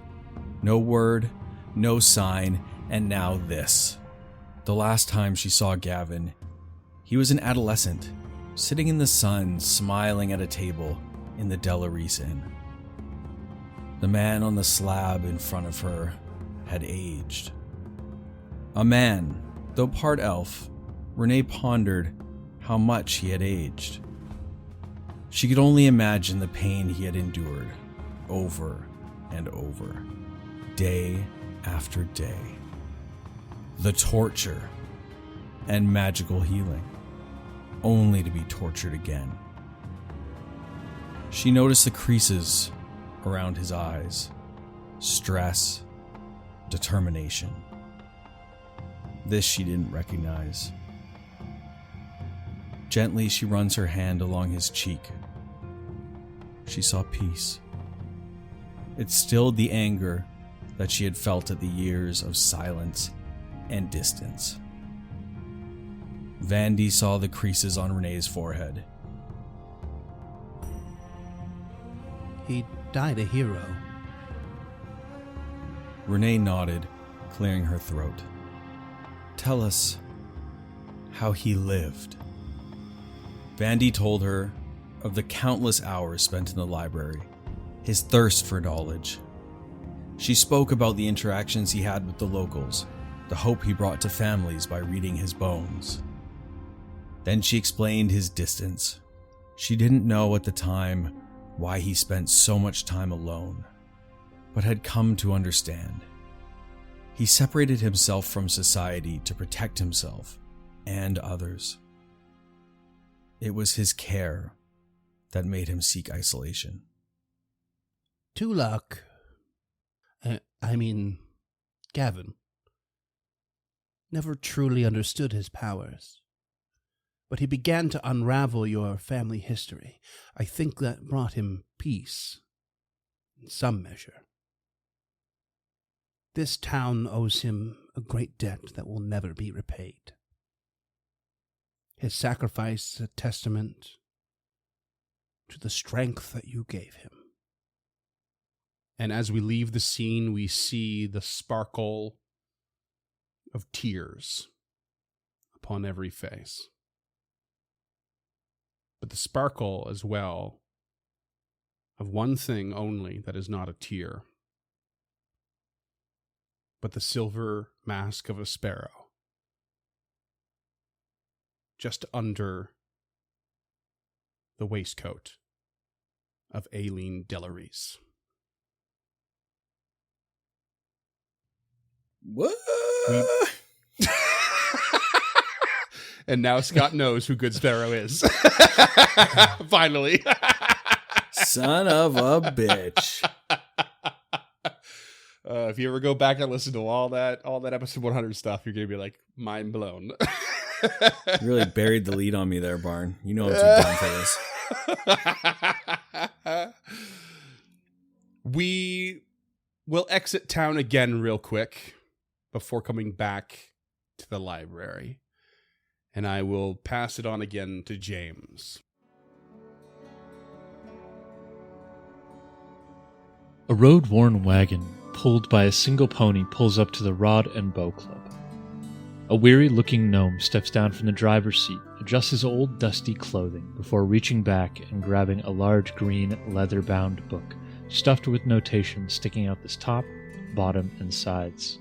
No word, no sign, and now this. The last time she saw Gavin, he was an adolescent, sitting in the sun, smiling at a table in the Delarice Inn. The man on the slab in front of her had aged. A man, though part elf, Renee pondered how much he had aged. She could only imagine the pain he had endured over and over, day after day. The torture and magical healing, only to be tortured again. She noticed the creases around his eyes, stress, determination. This she didn't recognize. Gently, she runs her hand along his cheek. She saw peace. It stilled the anger that she had felt at the years of silence and distance. Vandy saw the creases on Renee's forehead. He died a hero. Renee nodded, clearing her throat. Tell us how he lived. Vandy told her of the countless hours spent in the library, his thirst for knowledge. She spoke about the interactions he had with the locals, the hope he brought to families by reading his bones. Then she explained his distance. She didn't know at the time why he spent so much time alone, but had come to understand. He separated himself from society to protect himself and others. It was his care that made him seek isolation. Tulak, Gavin, never truly understood his powers. But he began to unravel your family history. I think that brought him peace, in some measure. This town owes him a great debt that will never be repaid. His sacrifice is a testament to the strength that you gave him. And as we leave the scene, we see the sparkle of tears upon every face. But the sparkle as well of one thing only that is not a tear, but the silver mask of a sparrow just under the waistcoat of Aileen Delarise. What? And now Scott knows who Good Sparrow is. Finally. Son of a bitch. If you ever go back and listen to all that episode 100 stuff, you're going to be like mind blown. You really buried the lead on me there, Barn. You know I'm too dumb for this. We will exit town again real quick before coming back to the library. And I will pass it on again to James. A road-worn wagon, pulled by a single pony, pulls up to the Rod and Bow Club. A weary-looking gnome steps down from the driver's seat, adjusts his old, dusty clothing before reaching back and grabbing a large green, leather-bound book, stuffed with notations sticking out this top, bottom, and sides.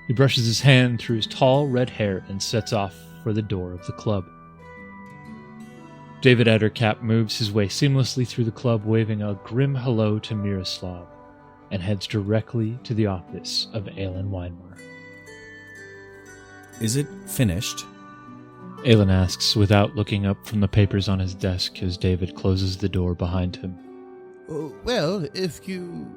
He brushes his hand through his tall red hair and sets off for the door of the club. David Ettercap moves his way seamlessly through the club, waving a grim hello to Miroslav, and heads directly to the office of Aelin Weinmar. Is it finished? Aelin asks without looking up from the papers on his desk as David closes the door behind him. Well, if you...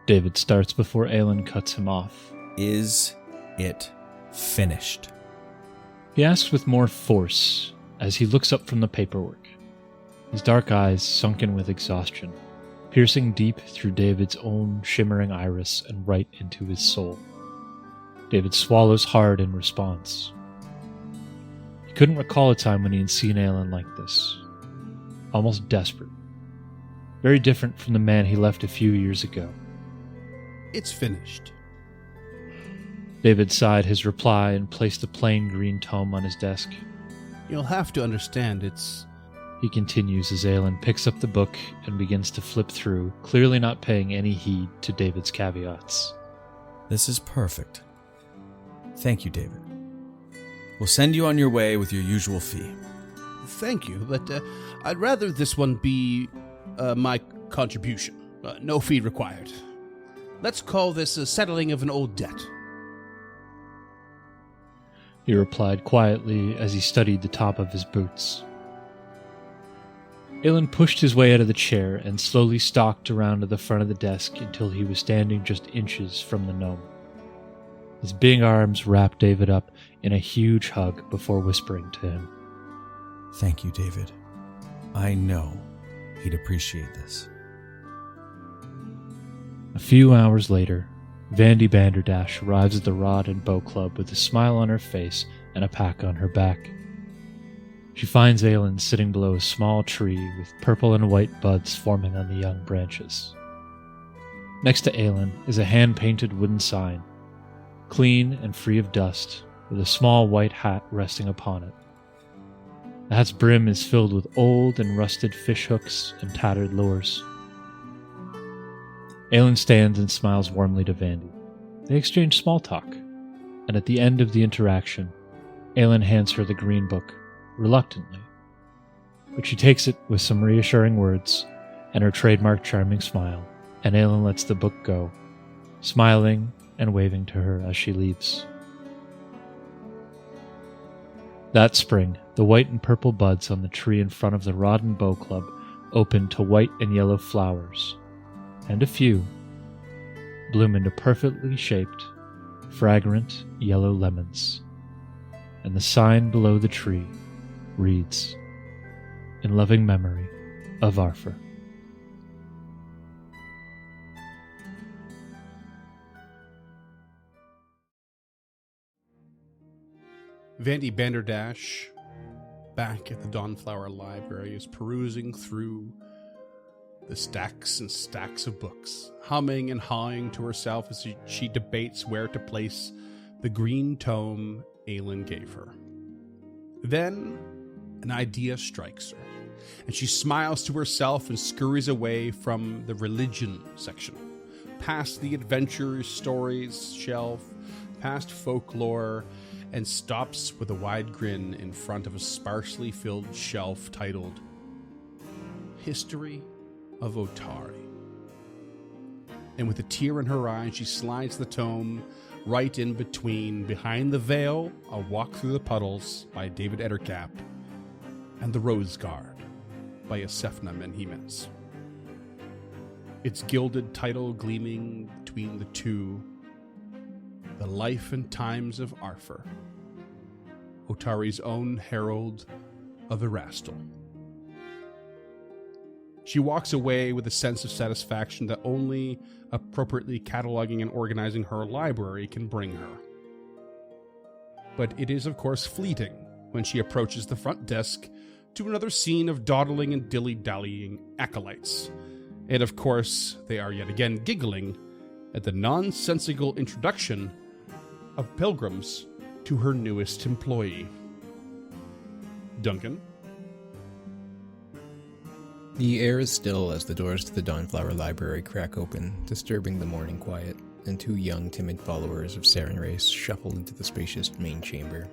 David starts before Aelin cuts him off. Is it finished? He asks with more force as he looks up from the paperwork, his dark eyes sunken with exhaustion, piercing deep through David's own shimmering iris and right into his soul. David swallows hard in response. He couldn't recall a time when he had seen Aelin like this, almost desperate, very different from the man he left a few years ago. It's finished. David sighed his reply and placed the plain green tome on his desk. You'll have to understand, He continues as Aelin picks up the book and begins to flip through, clearly not paying any heed to David's caveats. This is perfect. Thank you, David. We'll send you on your way with your usual fee. Thank you, but I'd rather this one be my contribution. No fee required. Let's call this a settling of an old debt. He replied quietly as he studied the top of his boots. Aelin pushed his way out of the chair and slowly stalked around to the front of the desk until he was standing just inches from the gnome. His big arms wrapped David up in a huge hug before whispering to him. Thank you, David. I know he'd appreciate this. A few hours later, Vandy Banderdash arrives at the Rod and Bow Club with a smile on her face and a pack on her back. She finds Aelin sitting below a small tree with purple and white buds forming on the young branches. Next to Aelin is a hand-painted wooden sign, clean and free of dust, with a small white hat resting upon it. The hat's brim is filled with old and rusted fish hooks and tattered lures. Aelin stands and smiles warmly to Vandy. They exchange small talk, and at the end of the interaction, Aelin hands her the green book, reluctantly. But she takes it with some reassuring words and her trademark charming smile, and Aelin lets the book go, smiling and waving to her as she leaves. That spring, the white and purple buds on the tree in front of the Rod and Bow Club opened to white and yellow flowers, and a few bloom into perfectly shaped, fragrant yellow lemons. And the sign below the tree reads, "In loving memory of Arthur." Vandy Banderdash, back at the Dawnflower Library, is perusing through the stacks and stacks of books, humming and hawing to herself as she debates where to place the green tome Aelin gave her. Then an idea strikes her, and she smiles to herself and scurries away from the religion section, past the adventure stories shelf, past folklore, and stops with a wide grin in front of a sparsely filled shelf titled History of Otari. And with a tear in her eye, she slides the tome right in between Behind the Veil, A Walk Through the Puddles by David Ettercap, and The Rose Guard by Asefna Menhimes. Its gilded title gleaming between the two, The Life and Times of Arthur, Otari's own herald of Erastil. She walks away with a sense of satisfaction that only appropriately cataloging and organizing her library can bring her. But it is, of course, fleeting when she approaches the front desk to another scene of dawdling and dilly-dallying acolytes. And, of course, they are yet again giggling at the nonsensical introduction of pilgrims to her newest employee. Duncan? The air is still as the doors to the Dawnflower Library crack open, disturbing the morning quiet, and two young, timid followers of Saren race shuffle into the spacious main chamber.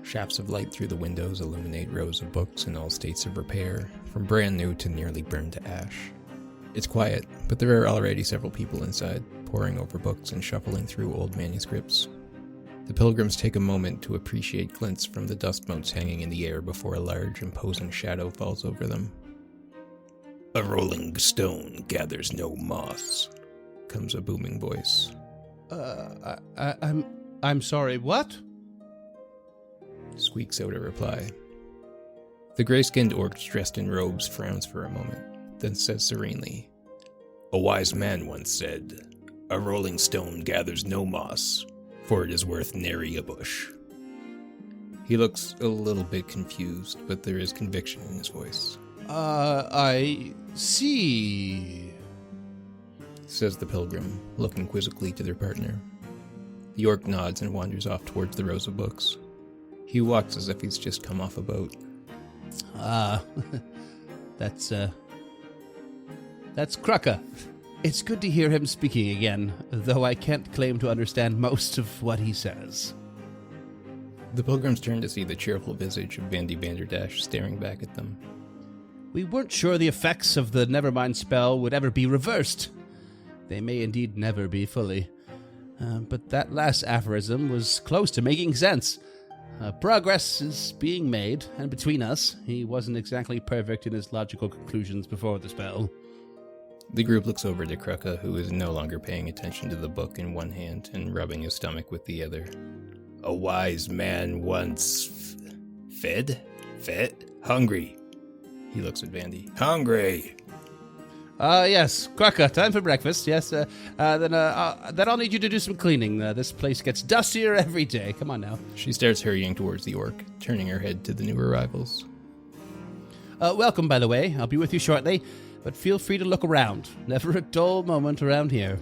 Shafts of light through the windows illuminate rows of books in all states of repair, from brand new to nearly burned to ash. It's quiet, but there are already several people inside, poring over books and shuffling through old manuscripts. The pilgrims take a moment to appreciate glints from the dust motes hanging in the air before a large, imposing shadow falls over them. "A rolling stone gathers no moss," comes a booming voice. I'm sorry, what? Squeaks out a reply. The gray-skinned orc dressed in robes frowns for a moment, then says serenely, "A wise man once said, 'A rolling stone gathers no moss, for it is worth nary a bush.'" He looks a little bit confused, but there is conviction in his voice. I see," says the pilgrim, looking quizzically to their partner. The orc nods and wanders off towards the rows of books. He walks as if he's just come off a boat. That's Krucka. It's good to hear him speaking again, though I can't claim to understand most of what he says. The pilgrims turn to see the cheerful visage of Vandy Banderdash staring back at them. We weren't sure the effects of the Nevermind spell would ever be reversed. They may indeed never be fully. But that last aphorism was close to making sense. Progress is being made, and between us, he wasn't exactly perfect in his logical conclusions before the spell. The group looks over to Krucka, who is no longer paying attention to the book in one hand and rubbing his stomach with the other. "A wise man once fed? Hungry." He looks at Vandy. "Hungry." Yes, Krucka, time for breakfast. Yes, then I'll need you to do some cleaning. This place gets dustier every day. Come on now. She starts hurrying towards the orc, turning her head to the new arrivals. Welcome, by the way. I'll be with you shortly, but feel free to look around. Never a dull moment around here.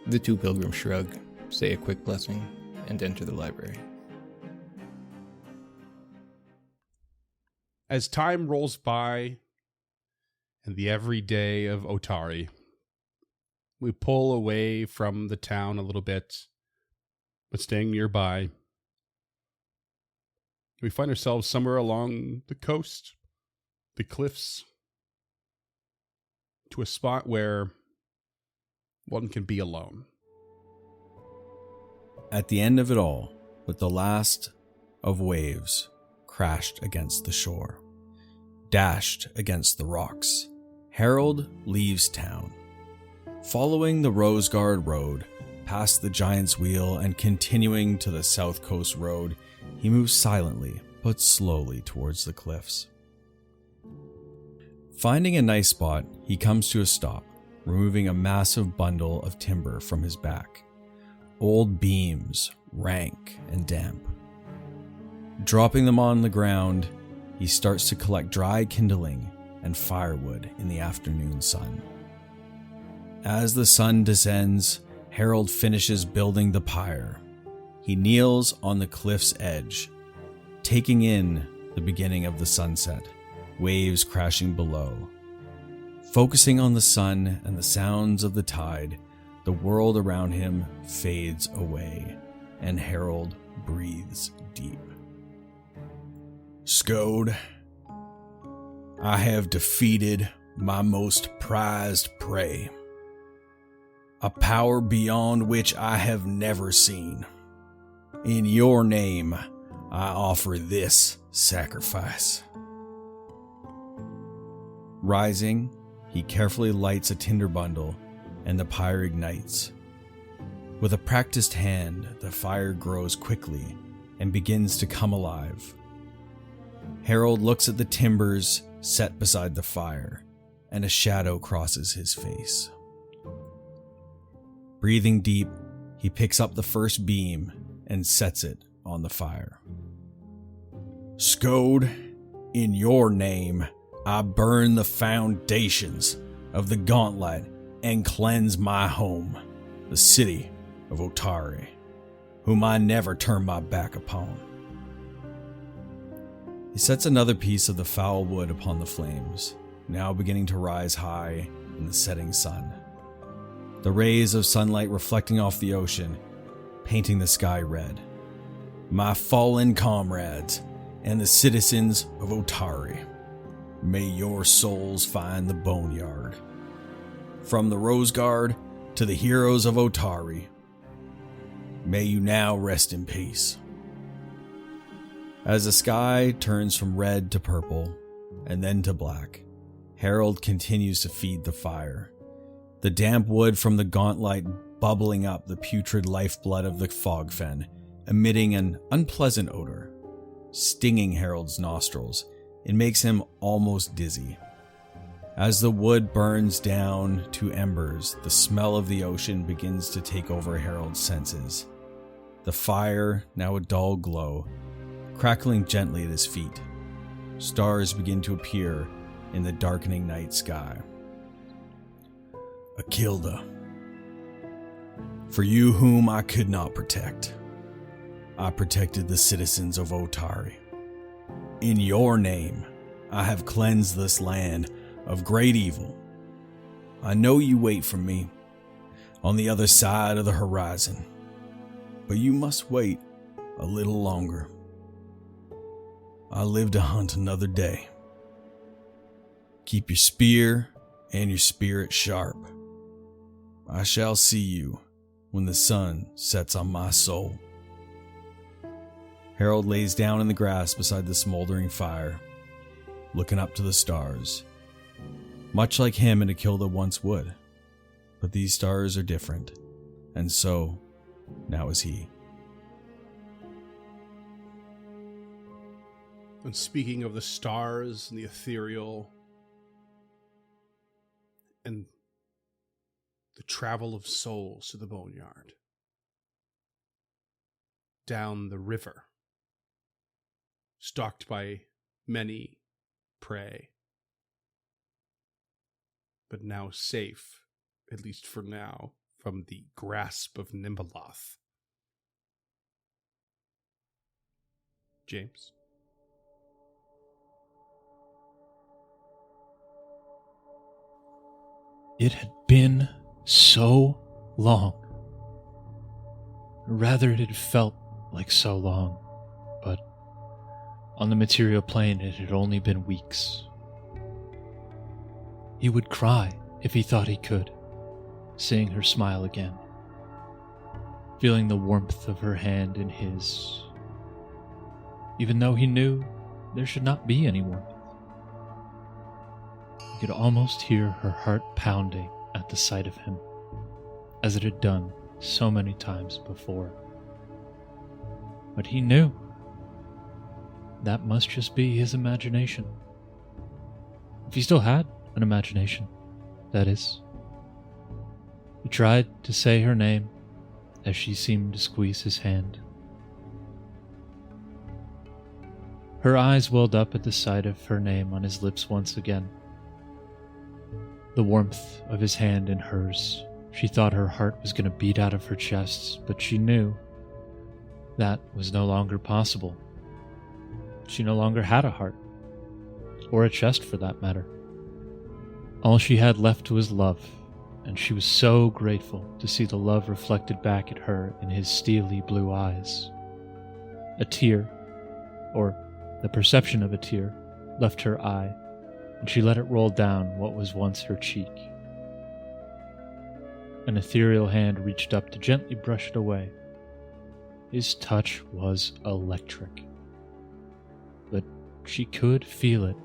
The two pilgrims shrug, say a quick blessing, and enter the library. As time rolls by and the everyday of Otari, we pull away from the town a little bit, but staying nearby. We find ourselves somewhere along the coast, the cliffs, to a spot where one can be alone. At the end of it all, with the last of waves crashed against the shore, dashed against the rocks, Harold leaves town. Following the Rosegard Road, past the Giant's Wheel and continuing to the South Coast Road, he moves silently but slowly towards the cliffs. Finding a nice spot, he comes to a stop, removing a massive bundle of timber from his back. Old beams, rank and damp. Dropping them on the ground, he starts to collect dry kindling and firewood in the afternoon sun. As the sun descends, Harold finishes building the pyre. He kneels on the cliff's edge, taking in the beginning of the sunset, waves crashing below. Focusing on the sun and the sounds of the tide, the world around him fades away, and Harold breathes deep. Skode, I have defeated my most prized prey, a power beyond which I have never seen. In your name, I offer this sacrifice. Rising, he carefully lights a tinder bundle, and the pyre ignites. With a practiced hand, the fire grows quickly and begins to come alive. Harold looks at the timbers set beside the fire, and a shadow crosses his face. Breathing deep, he picks up the first beam and sets it on the fire. Skode, in your name, I burn the foundations of the gauntlet and cleanse my home, the city of Otari, whom I never turn my back upon. He sets another piece of the foul wood upon the flames, now beginning to rise high in the setting sun. The rays of sunlight reflecting off the ocean, painting the sky red. My fallen comrades and the citizens of Otari, may your souls find the boneyard. From the Rosegard to the heroes of Otari, may you now rest in peace. As the sky turns from red to purple and then to black, Harold continues to feed the fire. The damp wood from the gauntlet bubbling up the putrid lifeblood of the fogfen, emitting an unpleasant odor. Stinging Harold's nostrils, it makes him almost dizzy. As the wood burns down to embers, the smell of the ocean begins to take over Harold's senses. The fire, now a dull glow, crackling gently at his feet. Stars begin to appear in the darkening night sky. Akilda, for you whom I could not protect, I protected the citizens of Otari. In your name, I have cleansed this land of great evil. I know you wait for me on the other side of the horizon, but you must wait a little longer. I live to hunt another day. Keep your spear and your spirit sharp. I shall see you when the sun sets on my soul. Harold lays down in the grass beside the smoldering fire, looking up to the stars. Much like him and Akilda once would, but these stars are different, and so now is he. And speaking of the stars and the ethereal and the travel of souls to the boneyard, down the river, stalked by many prey, but now safe, at least for now, from the grasp of Nimbaloth. James. It had been so long. Rather, it had felt like so long, but on the material plane it had only been weeks. He would cry if he thought he could, seeing her smile again, feeling the warmth of her hand in his, even though he knew there should not be any warmth. He could almost hear her heart pounding at the sight of him, as it had done so many times before. But he knew that must just be his imagination. If he still had an imagination, that is. He tried to say her name as she seemed to squeeze his hand. Her eyes welled up at the sight of her name on his lips once again. The warmth of his hand in hers. She thought her heart was going to beat out of her chest, but she knew that was no longer possible. She no longer had a heart, or a chest for that matter. All she had left was love, and she was so grateful to see the love reflected back at her in his steely blue eyes. A tear, or the perception of a tear, left her eye, and she let it roll down what was once her cheek. An ethereal hand reached up to gently brush it away. His touch was electric. But she could feel it,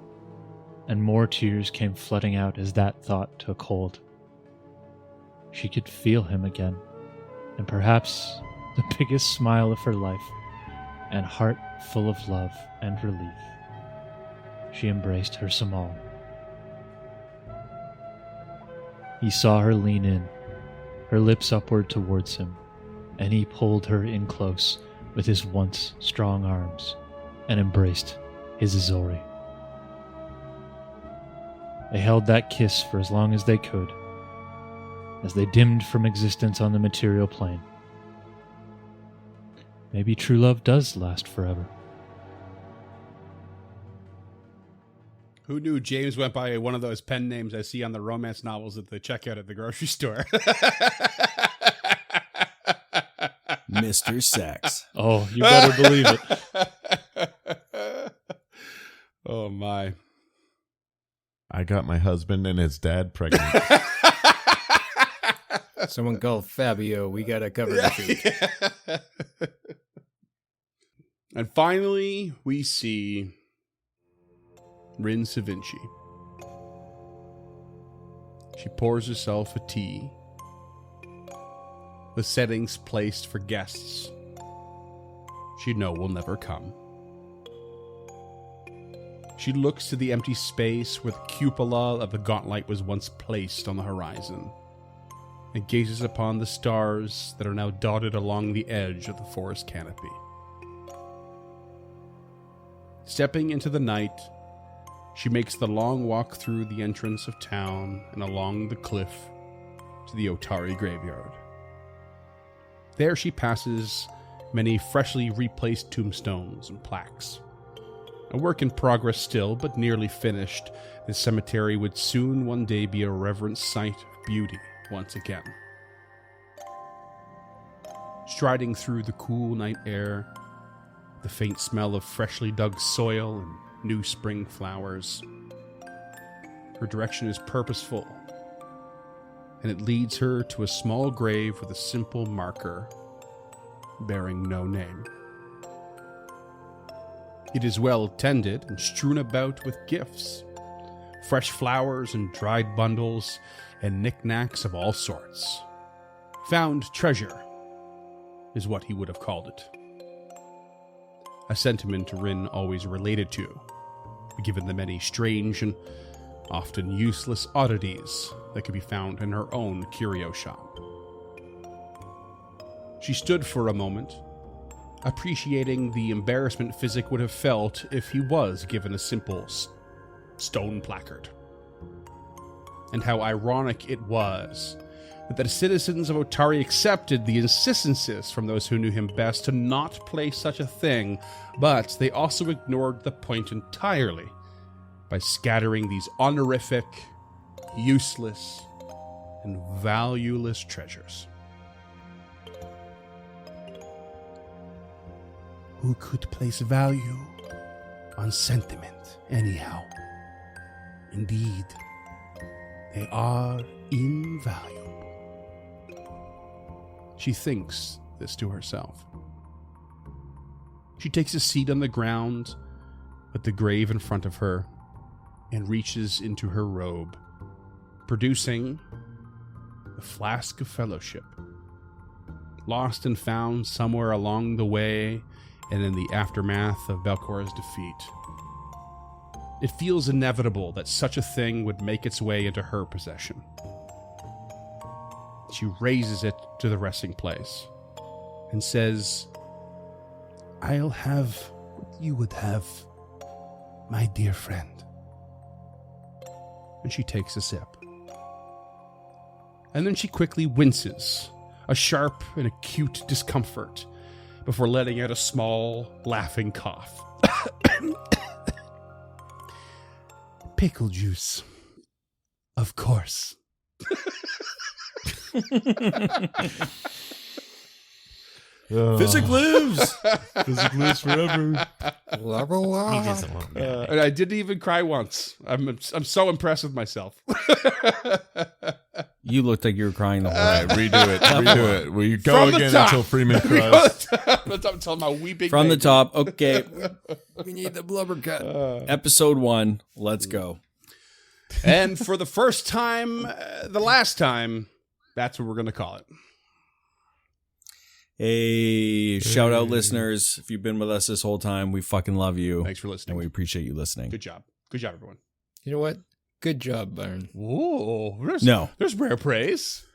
and more tears came flooding out as that thought took hold. She could feel him again, and perhaps the biggest smile of her life, and heart full of love and relief. She embraced her Samal. He saw her lean in, her lips upward towards him, and he pulled her in close with his once strong arms and embraced his Azori. They held that kiss for as long as they could, as they dimmed from existence on the material plane. Maybe true love does last forever. Who knew James went by one of those pen names I see on the romance novels at the checkout at the grocery store? Mr. Sex. Oh, you better believe it. Oh, my. I got my husband and his dad pregnant. Someone call Fabio. We got to cover the shoot. And finally, we see Rin Savinci. She pours herself a tea, the settings placed for guests she know will never come. She looks to the empty space where the cupola of the gauntlet was once placed on the horizon, and gazes upon the stars that are now dotted along the edge of the forest canopy. Stepping into the night, she makes the long walk through the entrance of town and along the cliff to the Otari graveyard. There she passes many freshly replaced tombstones and plaques. A work in progress still, but nearly finished, this cemetery would soon one day be a reverent sight of beauty once again. Striding through the cool night air, the faint smell of freshly dug soil and new spring flowers, her direction is purposeful, and it leads her to a small grave with a simple marker bearing no name. It is well tended and strewn about with gifts, fresh flowers and dried bundles, and knickknacks of all sorts. Found treasure is what he would have called it. A sentiment Rin always related to, given the many strange and often useless oddities that could be found in her own curio shop. She stood for a moment, appreciating the embarrassment Physic would have felt if he was given a simple stone placard. And how ironic it was that the citizens of Otari accepted the insistences from those who knew him best to not play such a thing, but they also ignored the point entirely by scattering these honorific, useless, and valueless treasures. Who could place value on sentiment, anyhow? Indeed, they are invaluable. She thinks this to herself. She takes a seat on the ground at the grave in front of her and reaches into her robe, producing the Flask of Fellowship, lost and found somewhere along the way and in the aftermath of Belcor's defeat. It feels inevitable that such a thing would make its way into her possession. She raises it to the resting place and says, I'll have what you would have, my dear friend. And she takes a sip. And then she quickly winces, a sharp and acute discomfort, before letting out a small, laughing cough. Pickle juice. Of course. Physic lives. Physic lives forever. He doesn't want that. And I didn't even cry once. I'm so impressed with myself. You looked like you were crying the whole All right, time. redo it. Redo it. Will you go From the again top. until Freeman From cries? until my weeping From the baby. top. Okay. We need the blubber cut. Episode 1. Let's go. And for the first time, the last time, that's what we're going to call it. Hey, shout out listeners. If you've been with us this whole time, we fucking love you. Thanks for listening. And we appreciate you listening. Good job. Good job, everyone. You know what? Good job, Byron. Whoa. No. There's rare praise.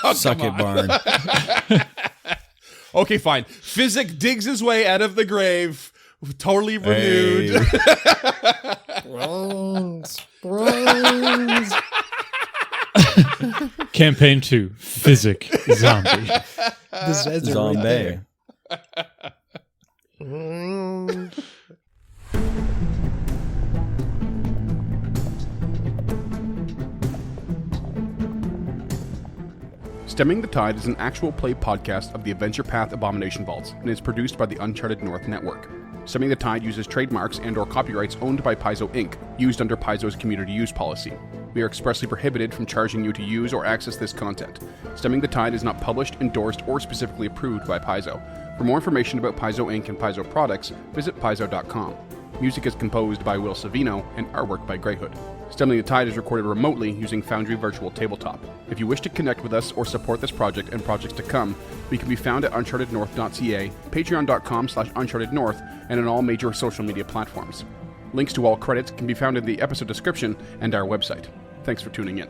Oh, Suck come it, on. Barn. Okay, fine. Physic digs his way out of the grave, totally renewed. Campaign 2, Physic Zombie. The Zeds are Zombie. right there. Stemming the Tide is an actual play podcast of the Adventure Path Abomination Vaults and is produced by the Uncharted North Network. Stemming the Tide uses trademarks and/or copyrights owned by Paizo Inc., used under Paizo's community use policy. We are expressly prohibited from charging you to use or access this content. Stemming the Tide is not published, endorsed, or specifically approved by Paizo. For more information about Paizo Inc. and Paizo products, visit paizo.com. Music is composed by Will Savino and artwork by Greyhood. Stemming the Tide is recorded remotely using Foundry Virtual Tabletop. If you wish to connect with us or support this project and projects to come, we can be found at unchartednorth.ca, patreon.com/unchartednorth, and on all major social media platforms. Links to all credits can be found in the episode description and our website. Thanks for tuning in.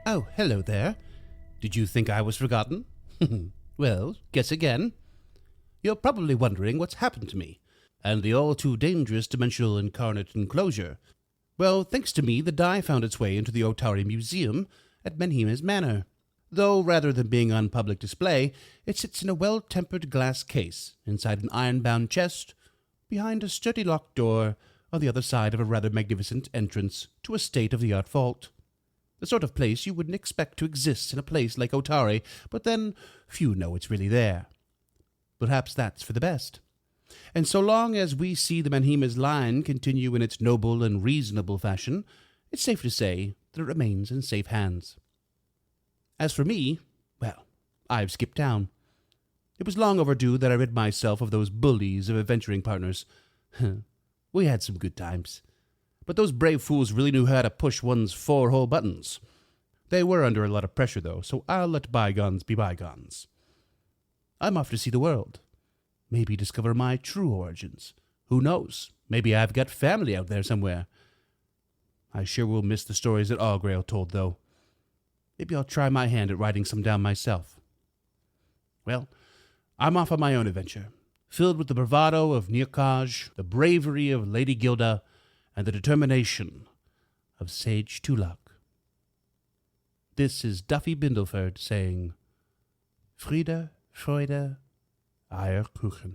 Oh, hello there. Did you think I was forgotten? Well, guess again. You're probably wondering what's happened to me, and the all-too-dangerous dimensional incarnate enclosure. Well, thanks to me, the die found its way into the Otari Museum at Menhima's Manor. Though, rather than being on public display, it sits in a well-tempered glass case, inside an iron-bound chest, behind a sturdy locked door, on the other side of a rather magnificent entrance to a state-of-the-art vault. The sort of place you wouldn't expect to exist in a place like Otari, but then few know it's really there. Perhaps that's for the best. And so long as we see the Menhima's line continue in its noble and reasonable fashion, it's safe to say that it remains in safe hands. As for me, well, I've skipped town. It was long overdue that I rid myself of those bullies of adventuring partners. We had some good times. But those brave fools really knew how to push one's 4 whole buttons. They were under a lot of pressure, though, so I'll let bygones be bygones. I'm off to see the world. Maybe discover my true origins. Who knows? Maybe I've got family out there somewhere. I sure will miss the stories that Augrail told, though. Maybe I'll try my hand at writing some down myself. Well, I'm off on my own adventure, filled with the bravado of Nirkaj, the bravery of Lady Gilda, and the determination of Sage Tulak. This is Duffy Bindleford saying, Friede, Freude, Eierkuchen.